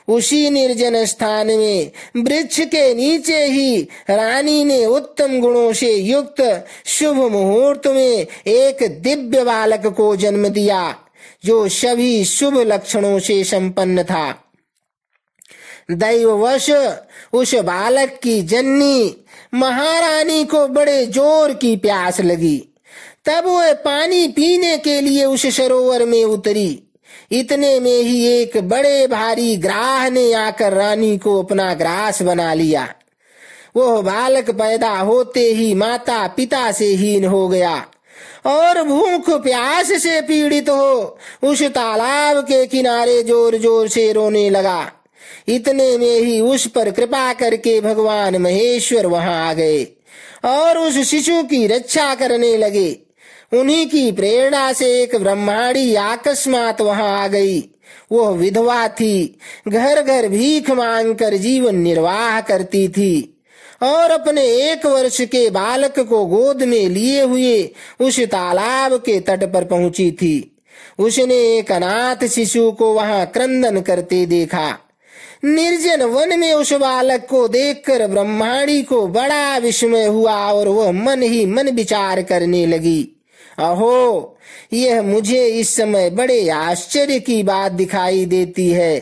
उसी निर्जन स्थान में वृक्ष के नीचे ही रानी ने उत्तम गुणों से युक्त शुभ मुहूर्त में एक दिव्य बालक को जन्म दिया, जो सभी शुभ लक्षणों से संपन्न था। दैववश उस बालक की जननी महारानी को बड़े जोर की प्यास लगी। तब वह पानी पीने के लिए उस सरोवर में उतरी। इतने में ही एक बड़े भारी ग्राह ने आकर रानी को अपना ग्रास बना लिया। वह बालक पैदा होते ही माता पिता से हीन हो गया और भूख प्यास से पीड़ित हो उस तालाब के किनारे जोर जोर से रोने लगा। इतने में ही उस पर कृपा करके भगवान महेश्वर वहां आ गए और उस शिशु की रक्षा करने लगे। उन्हीं की प्रेरणा से एक ब्रह्माणी अकस्मात वहां आ गई। वह विधवा थी, घर घर भीख मांगकर जीवन निर्वाह करती थी और अपने 1 वर्ष के बालक को गोद में लिए हुए उस तालाब के तट पर पहुंची थी। उसने एक अनाथ शिशु को वहां क्रंदन करते देखा। निर्जन वन में उस बालक को देखकर ब्रह्माणी को बड़ा विस्मय हुआ और वह मन ही मन विचार करने लगी, अहो, यह मुझे इस समय बड़े आश्चर्य की बात दिखाई देती है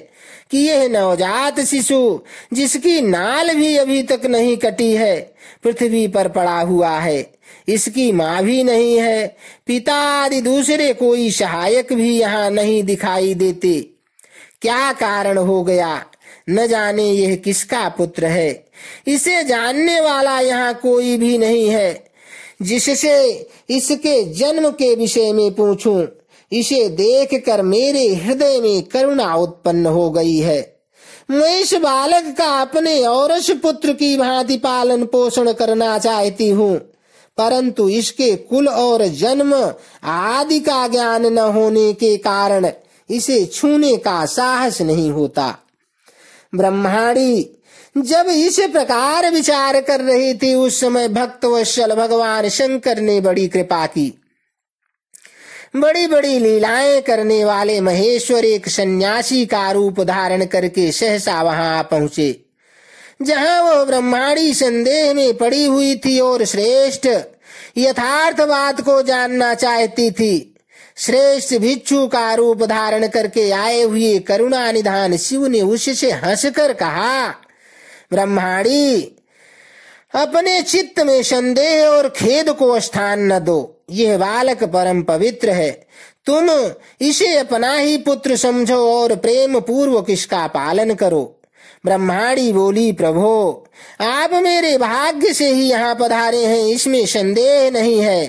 कि यह नवजात शिशु जिसकी नाल भी अभी तक नहीं कटी है पृथ्वी पर पड़ा हुआ है। इसकी माँ भी नहीं है, पिता आदि दूसरे कोई सहायक भी यहाँ नहीं दिखाई देते। क्या कारण हो गया? न जाने यह किसका पुत्र है। इसे जानने वाला यहाँ कोई भी नहीं है जिससे इसके जन्म के विषय में पूछूं। इसे देखकर मेरे हृदय में करुणा उत्पन्न हो गई है। मैं इस बालक का अपने औरस पुत्र की भांति पालन पोषण करना चाहती हूँ, परंतु इसके कुल और जन्म आदि का ज्ञान न होने के कारण इसे छूने का साहस नहीं होता। ब्रह्माणी जब इस प्रकार विचार कर रही थी उस समय भक्तवत्सल भगवान शंकर ने बड़ी कृपा की। बड़ी बड़ी लीलाएं करने वाले महेश्वर एक सन्यासी का रूप धारण करके सहसा वहां पहुंचे, जहां वह ब्रह्माणी संदेह में पड़ी हुई थी और श्रेष्ठ यथार्थ बात को जानना चाहती थी। श्रेष्ठ भिक्षु का रूप धारण करके आए हुए करुणा निधान शिव ने उससे हंसकर कहा, ब्रह्माणी, अपने चित्त में संदेह और खेद को स्थान न दो। यह बालक परम पवित्र है। तुम इसे अपना ही पुत्र समझो और प्रेम पूर्वक इसका पालन करो। ब्रह्माणी बोली, प्रभो, आप मेरे भाग्य से ही यहाँ पधारे हैं, इसमें संदेह नहीं है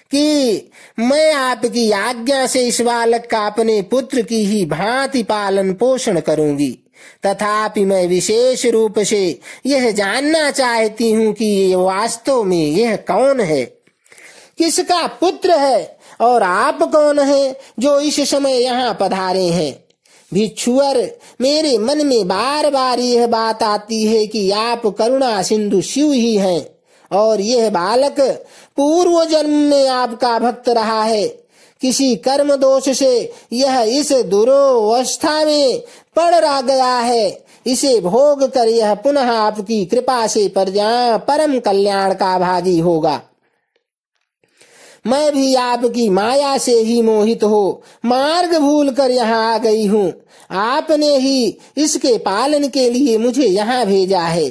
कि मैं आपकी आज्ञा से इस बालक का अपने पुत्र की ही भांति पालन पोषण करूंगी। तथापि मैं विशेष रूप से यह जानना चाहती हूँ कि ये वास्तव में यह कौन है, किसका पुत्र है और आप कौन हैं जो इस समय यहाँ पधारे हैं। भिक्षुवर, मेरे मन में बार बार यह बात आती है कि आप करुणा सिंधु शिव ही हैं और यह बालक पूर्व जन्म में आपका भक्त रहा है। किसी कर्म दोष से यह इस दुरावस्था में पड़ रह गया है। इसे भोग कर यह पुनः आपकी कृपा से परम कल्याण का भागी होगा। मैं भी आपकी माया से ही मोहित हो मार्ग भूल कर यहाँ आ गई हूँ। आपने ही इसके पालन के लिए मुझे यहाँ भेजा है।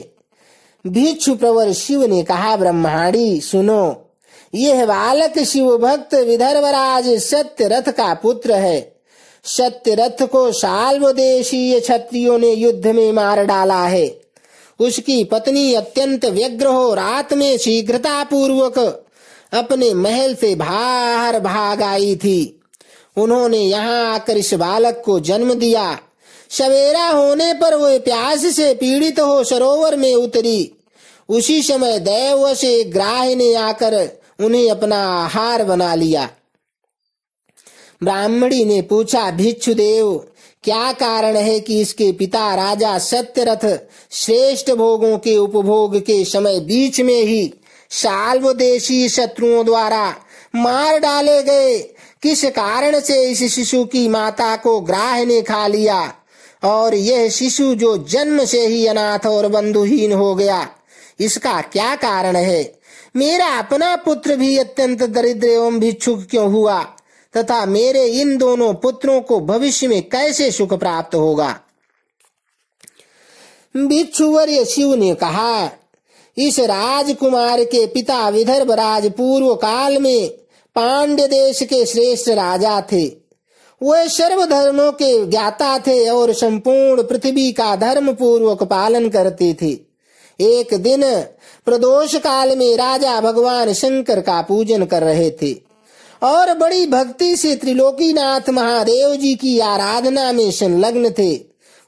भिक्षु प्रवर शिव ने कहा, ब्रह्माणी सुनो, यह बालक शिव भक्त विदर्भराज सत्यरथ का पुत्र है। सत्यरथ को साल्व देशीय क्षत्रियों ने युद्ध में मार डाला है। उसकी पत्नी अत्यंत व्यग्र हो रात में शीघ्रता पूर्वक अपने महल से बाहर भाग आई थी। उन्होंने यहाँ आकर इस बालक को जन्म दिया। सवेरा होने पर वह प्यास से पीड़ित हो सरोवर में उतरी। उसी समय दैव से ग्राह ने आकर उन्हें अपना आहार बना लिया। ब्राह्मणी ने पूछा, भिक्षुदेव, क्या कारण है कि इसके पिता राजा सत्यरथ श्रेष्ठ भोगों के उपभोग के समय बीच में ही साल्व देशी शत्रुओं द्वारा मार डाले गए? किस कारण से इस शिशु की माता को ग्राह ने खा लिया और यह शिशु जो जन्म से ही अनाथ और बंधुहीन हो गया, इसका क्या कारण है? मेरा अपना पुत्र भी अत्यंत दरिद्र एवं भिक्षुक क्यों हुआ तथा मेरे इन दोनों पुत्रों को भविष्य में कैसे सुख प्राप्त होगा? भिक्षुवर्य शिव ने कहा, इस राजकुमार के पिता विदर्भराज पूर्व काल में पांड्य देश के श्रेष्ठ राजा थे। वे सर्व धर्मों के ज्ञाता थे और संपूर्ण पृथ्वी का धर्म पूर्वक पालन करते थे। एक दिन प्रदोष काल में राजा भगवान शंकर का पूजन कर रहे थे और बड़ी भक्ति से त्रिलोकीनाथ महादेव जी की आराधना में संलग्न थे।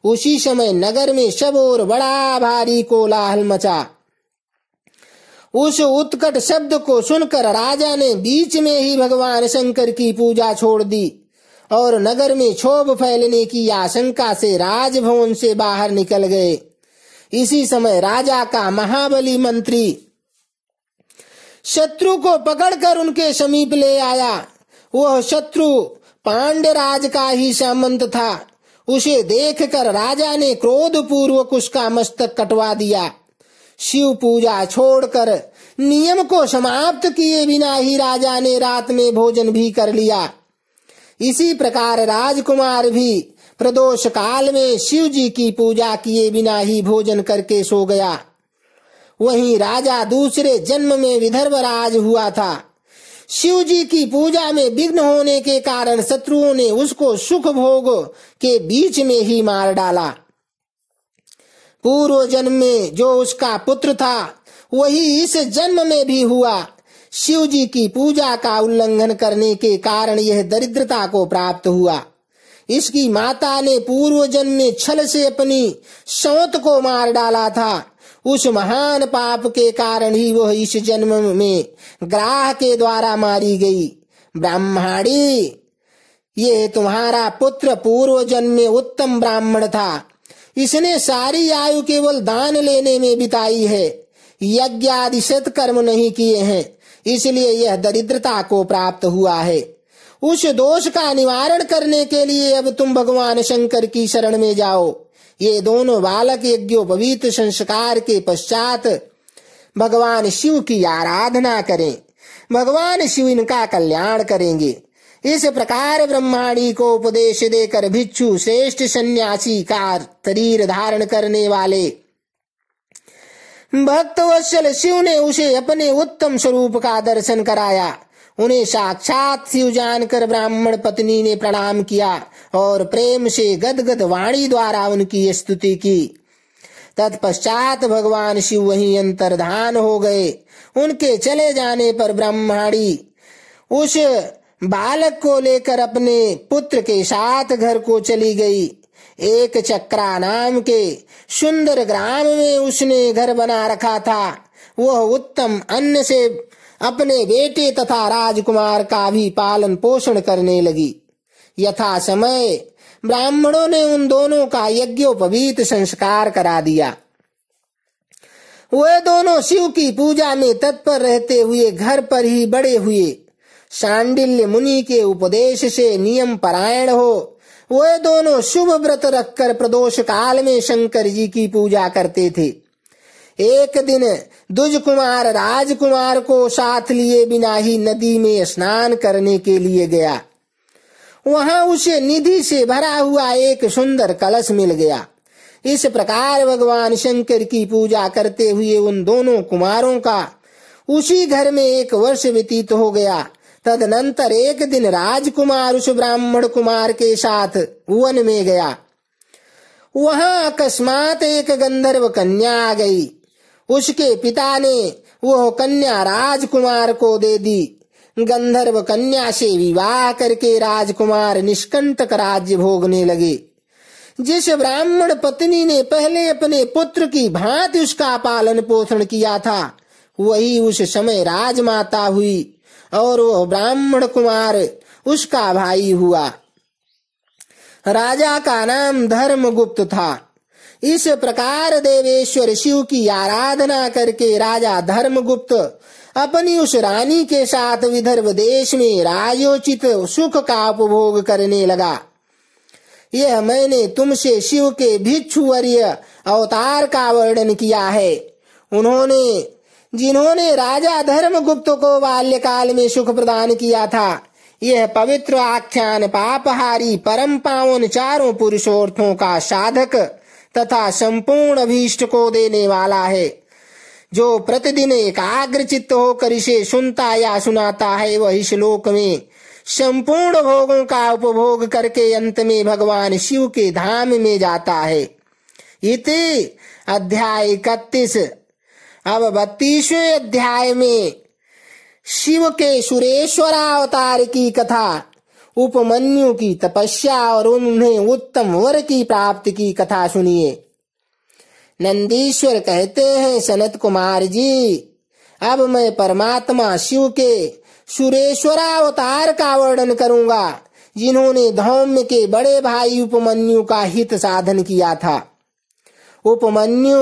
उसी समय नगर में सब ओर बड़ा भारी कोलाहल मचा। उस उत्कट शब्द को सुनकर राजा ने बीच में ही भगवान शंकर की पूजा छोड़ दी और नगर में क्षोभ फैलने की आशंका से राजभवन से बाहर निकल गए। इसी समय राजा का महाबली मंत्री शत्रु को पकड़कर उनके समीप ले आया। वह शत्रु पांड्यराज का ही सामंत था। उसे देखकर राजा ने क्रोध पूर्वक उसका मस्तक कटवा दिया। शिव पूजा छोड़कर नियम को समाप्त किए बिना ही राजा ने रात में भोजन भी कर लिया। इसी प्रकार राजकुमार भी प्रदोष काल में शिव जी की पूजा किए बिना ही भोजन करके सो गया। वहीं राजा दूसरे जन्म में विदर्भ राज हुआ था। शिव जी की पूजा में विघ्न होने के कारण शत्रुओं ने उसको सुख भोग के बीच में ही मार डाला। पूर्व जन्म में जो उसका पुत्र था वही इस जन्म में भी हुआ। शिव जी की पूजा का उल्लंघन करने के कारण यह दरिद्रता को प्राप्त हुआ। इसकी माता ने पूर्व जन्म में छल से अपनी सौत को मार डाला था। उस महान पाप के कारण ही वह इस जन्म में ग्राह के द्वारा मारी गई। ब्राह्मणी, ये तुम्हारा पुत्र पूर्व जन्म में उत्तम ब्राह्मण था। इसने सारी आयु केवल दान लेने में बिताई है, यज्ञ आदि सत्कर्म नहीं किए हैं, इसलिए यह दरिद्रता को प्राप्त हुआ है। उस दोष का निवारण करने के लिए अब तुम भगवान शंकर की शरण में जाओ। ये दोनों बालक यज्ञोपवीत संस्कार के पश्चात भगवान शिव की आराधना करें। भगवान शिव इनका कल्याण करेंगे। इस प्रकार ब्रह्माणी को उपदेश देकर भिक्षु श्रेष्ठ सन्यासी का शरीर धारण करने वाले भक्तवत्सल शिव ने उसे अपने उत्तम स्वरूप का दर्शन कराया। उन्हें साक्षात शिव जानकर ब्राह्मण पत्नी ने प्रणाम किया और प्रेम से गदगद वाणी द्वारा उनकी स्तुति की। तत्पश्चात भगवान शिव वहीं अंतर्धान हो गए। उनके चले जाने पर ब्रह्माणी उस बालक को लेकर अपने पुत्र के साथ घर को चली गई। एक चक्रा नाम के सुंदर ग्राम में उसने घर बना रखा था। वह उत्तम अन्न से अपने बेटे तथा राजकुमार का भी पालन पोषण करने लगी। यथा समय ब्राह्मणों ने उन दोनों का यज्ञोपवीत संस्कार करा दिया। वे दोनों शिव की पूजा में तत्पर रहते हुए घर पर ही बड़े हुए। शांडिल्य मुनि के उपदेश से नियम परायण हो वे दोनों शुभ व्रत रखकर प्रदोष काल में शंकर जी की पूजा करते थे। एक दिन द्विज कुमार राजकुमार को साथ लिए बिना ही नदी में स्नान करने के लिए गया। वहां उसे निधि से भरा हुआ एक सुंदर कलश मिल गया। इस प्रकार भगवान शंकर की पूजा करते हुए उन दोनों कुमारों का उसी घर में 1 वर्ष व्यतीत हो गया। तदनंतर एक दिन राजकुमार उस ब्राह्मण कुमार के साथ वन में गया। वहां अकस्मात एक गंधर्व कन्या आ गई। उसके पिता ने वह कन्या राजकुमार को दे दी। गंधर्व कन्या से विवाह करके राजकुमार निष्कंटक राज्य भोगने लगे। जिस ब्राह्मण पत्नी ने पहले अपने पुत्र की भांति उसका पालन पोषण किया था वही उस समय राजमाता हुई और वह ब्राह्मण कुमार उसका भाई हुआ। राजा का नाम धर्मगुप्त था। इस प्रकार देवेश्वर शिव की आराधना करके राजा धर्मगुप्त अपनी उस रानी के साथ विदर्भ देश में राजोचित सुख का उपभोग करने लगा। यह मैंने तुमसे शिव के भिक्षुवर्य अवतार का वर्णन किया है। जिन्होंने राजा धर्मगुप्त को बाल्यकाल में सुख प्रदान किया था। यह पवित्र आख्यान पापहारी परम पावन चारों पुरुषार्थों का साधक तथा संपूर्ण अभीष्ट को देने वाला है। जो प्रतिदिन एकाग्र चित्त होकर इसे सुनता या सुनाता है वह इस लोक में संपूर्ण भोगों का उपभोग करके अंत में भगवान शिव के धाम में जाता है। इति अध्याय 31 अब 32वें अध्याय में शिव के सुरेश्वरावतार की कथा, उपमन्यु की तपस्या और उन्हें उत्तम वर की प्राप्ति की कथा सुनिए। नंदीश्वर कहते हैं, सनत कुमार जी, अब मैं परमात्मा शिव के सुरेश्वरावतार का वर्णन करूंगा, जिन्होंने धौम्य के बड़े भाई उपमन्यु का हित साधन किया था। उपमन्यु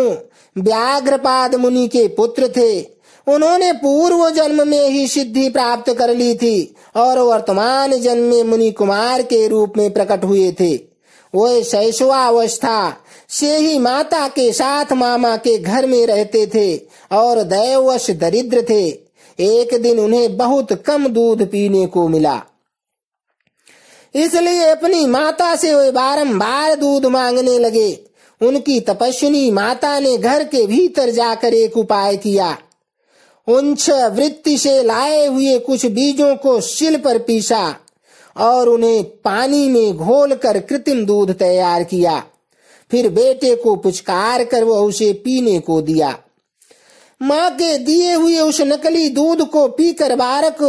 व्याघ्रपाद मुनि के पुत्र थे। उन्होंने पूर्व जन्म में ही सिद्धि प्राप्त कर ली थी और वर्तमान जन्म में मुनि कुमार के रूप में प्रकट हुए थे। वे शैशवावस्था से ही माता के साथ मामा के घर में रहते थे और दैववश दरिद्र थे। एक दिन उन्हें बहुत कम दूध पीने को मिला, इसलिए अपनी माता से वे बारंबार दूध मांगने लगे। उनकी तपस्विनी माता ने घर के भीतर जाकर एक उपाय किया। उंच वृत्ति से लाए हुए कुछ बीजों को सिल पर पीसा और उन्हें पानी में घोलकर कृत्रिम दूध तैयार किया। फिर बेटे को पुचकार कर वह उसे पीने को दिया। माँ के दिए हुए उस नकली दूध को पीकर बालक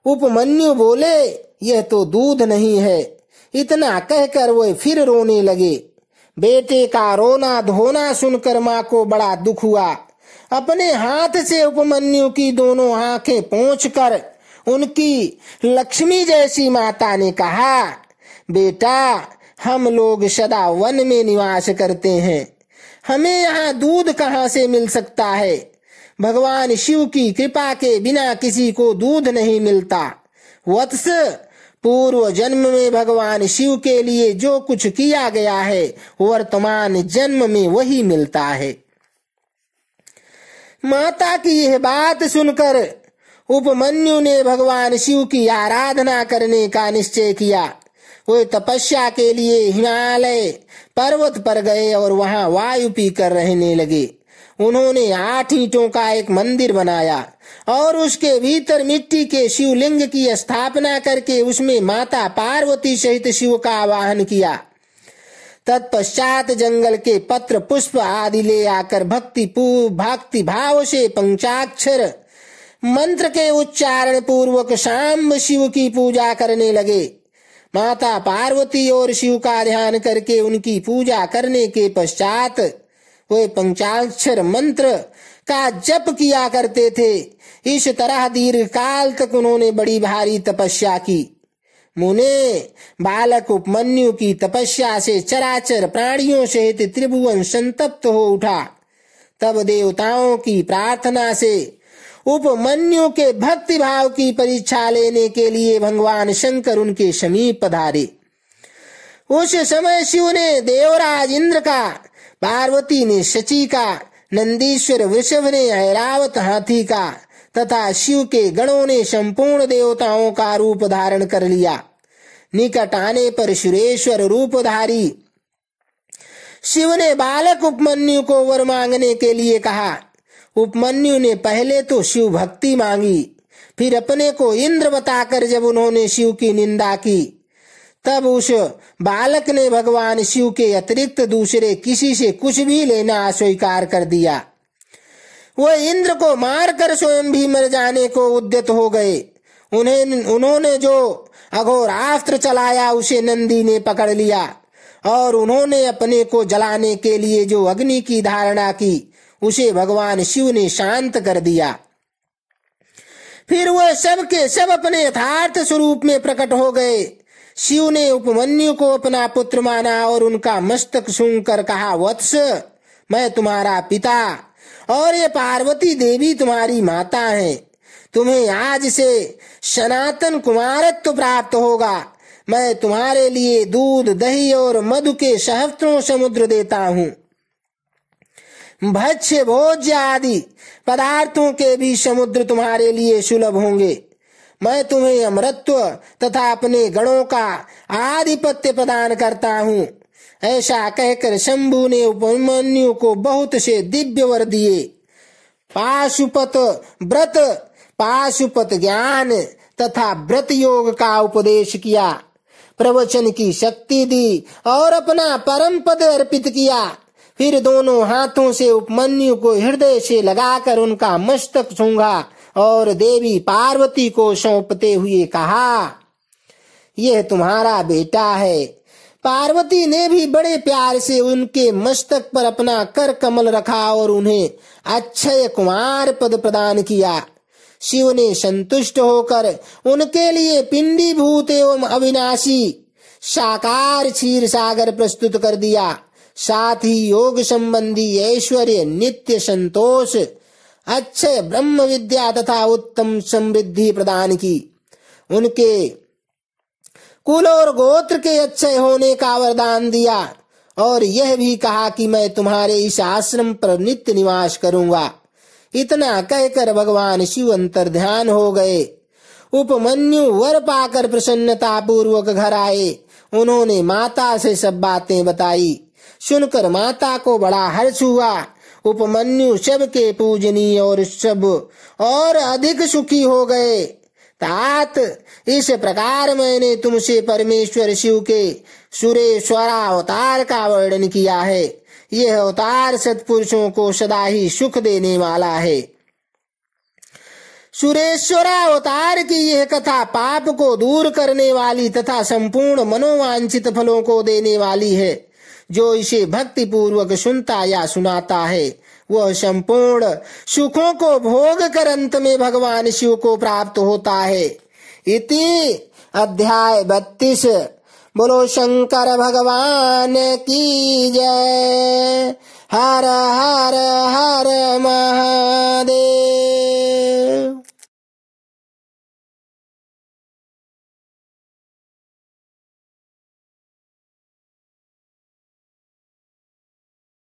उपमन्यु बोले, यह तो दूध नहीं है। इतना कहकर वे फिर रोने लगे। बेटे का रोना धोना सुनकर माँ को बड़ा दुख हुआ। अपने हाथ से उपमन्यु की दोनों आंखें पोंछकर उनकी लक्ष्मी जैसी माता ने कहा, बेटा, हम लोग सदा वन में निवास करते हैं, हमें यहाँ दूध कहाँ से मिल सकता है? भगवान शिव की कृपा के बिना किसी को दूध नहीं मिलता। वत्स, पूर्व जन्म में भगवान शिव के लिए जो कुछ किया गया है, वर्तमान जन्म में वही मिलता है। माता की यह बात सुनकर उपमन्यु ने भगवान शिव की आराधना करने का निश्चय किया। वे तपस्या के लिए हिमालय पर्वत पर गए और वहां वायु पीकर रहने लगे। उन्होंने 8 ईंटों का एक मंदिर बनाया और उसके भीतर मिट्टी के शिवलिंग की स्थापना करके उसमें माता पार्वती सहित शिव का आवाहन किया। तत्पश्चात जंगल के पत्र पुष्प आदि ले आकर भक्ति भाव से पंचाक्षर मंत्र के उच्चारण पूर्वक शाम शिव की पूजा करने लगे। माता पार्वती और शिव का ध्यान करके उनकी पूजा करने के पश्चात वे पंचाक्षर मंत्र का जप किया करते थे। इस तरह दीर्घ काल तक उन्होंने बड़ी भारी तपस्या की। मुने, बालक उपमन्यु की तपस्या से चराचर प्राणियों सहित त्रिभुवन संतप्त हो उठा। तब देवताओं की प्रार्थना से उपमन्यु के भक्ति भाव की परीक्षा लेने के लिए भगवान शंकर उनके समीप पधारे। उस समय शिव ने देवराज इंद्र का, पार्वती ने शची का, नंदीश्वर वृषभ ने ऐरावत हाथी का तथा शिव के गणों ने संपूर्ण देवताओं का रूप धारण कर लिया। निकट आने पर सुरेश्वर रूपधारी शिव ने बालक उपमन्यु को वर मांगने के लिए कहा। उपमन्यु ने पहले तो शिव भक्ति मांगी, फिर अपने को इंद्र बताकर जब उन्होंने शिव की निंदा की, तब उस बालक ने भगवान शिव के अतिरिक्त दूसरे किसी से कुछ भी लेना अस्वीकार कर दिया। वह इंद्र को मारकर स्वयं भी मर जाने को उद्यत हो गए। उन्होंने जो अघोरास्त्र चलाया उसे नंदी ने पकड़ लिया और उन्होंने अपने को जलाने के लिए जो अग्नि की धारणा की उसे भगवान शिव ने शांत कर दिया। फिर वह सब के सब अपने यथार्थ स्वरूप में प्रकट हो गए। शिव ने उपमन्यु को अपना पुत्र माना और उनका मस्तक सूंघकर कहा, वत्स, मैं तुम्हारा पिता और ये पार्वती देवी तुम्हारी माता है। तुम्हें आज से सनातन कुमारत्व प्राप्त होगा। मैं तुम्हारे लिए दूध, दही और मधु के सहस्त्रों समुद्र देता हूँ। भक्ष्य भोज्य आदि पदार्थों के भी समुद्र तुम्हारे लिए सुलभ होंगे। मैं तुम्हें अमरत्व तथा अपने गणों का आधिपत्य प्रदान करता हूँ। ऐसा कहकर शंभु ने उपमन्यु को बहुत से दिव्य वर दिए। पाशुपत व्रत, पाशुपत ज्ञान तथा व्रत योग का उपदेश किया, प्रवचन की शक्ति दी और अपना परम पद अर्पित किया। फिर दोनों हाथों से उपमन्यु को हृदय से लगाकर उनका मस्तक छूंगा और देवी पार्वती को सौंपते हुए कहा, यह तुम्हारा बेटा है। पार्वती ने भी बड़े प्यार से उनके मस्तक पर अपना कर कमल रखा और उन्हें अक्षय कुमार पद प्रदान किया। शिव ने संतुष्ट होकर उनके लिए पिंडीभूत एवं अविनाशी साकार क्षीर सागर प्रस्तुत कर दिया। साथ ही योग संबंधी ऐश्वर्य, नित्य संतोष, अक्षय ब्रह्म विद्या तथा उत्तम समृद्धि प्रदान की। उनके कुल और गोत्र के अक्षय होने का वरदान दिया और यह भी कहा कि मैं तुम्हारे इस आश्रम पर नित्य निवास करूंगा। इतना कहकर भगवान शिव अंतर्ध्यान हो गए। उपमन्यु वर पाकर प्रसन्नता पूर्वक घर आए। उन्होंने माता से सब बातें बताई। सुनकर माता को बड़ा हर्ष हुआ। उपमन्यु सबके पूजनीय और सब और अधिक सुखी हो गए। तात, इस प्रकार मैंने तुमसे परमेश्वर शिव के सुरेश्वरा अवतार का वर्णन किया है। यह अवतार सत्पुरुषों को सदा ही सुख देने वाला है। सुरेश्वरा अवतार की यह कथा पाप को दूर करने वाली तथा संपूर्ण मनोवांछित फलों को देने वाली है। जो इसे भक्ति पूर्वक सुनता या सुनाता है वह संपूर्ण सुखों को भोग कर अंत में भगवान शिव को प्राप्त होता है। इति अध्याय 32। बोलो शंकर भगवान की जय। हर हर हर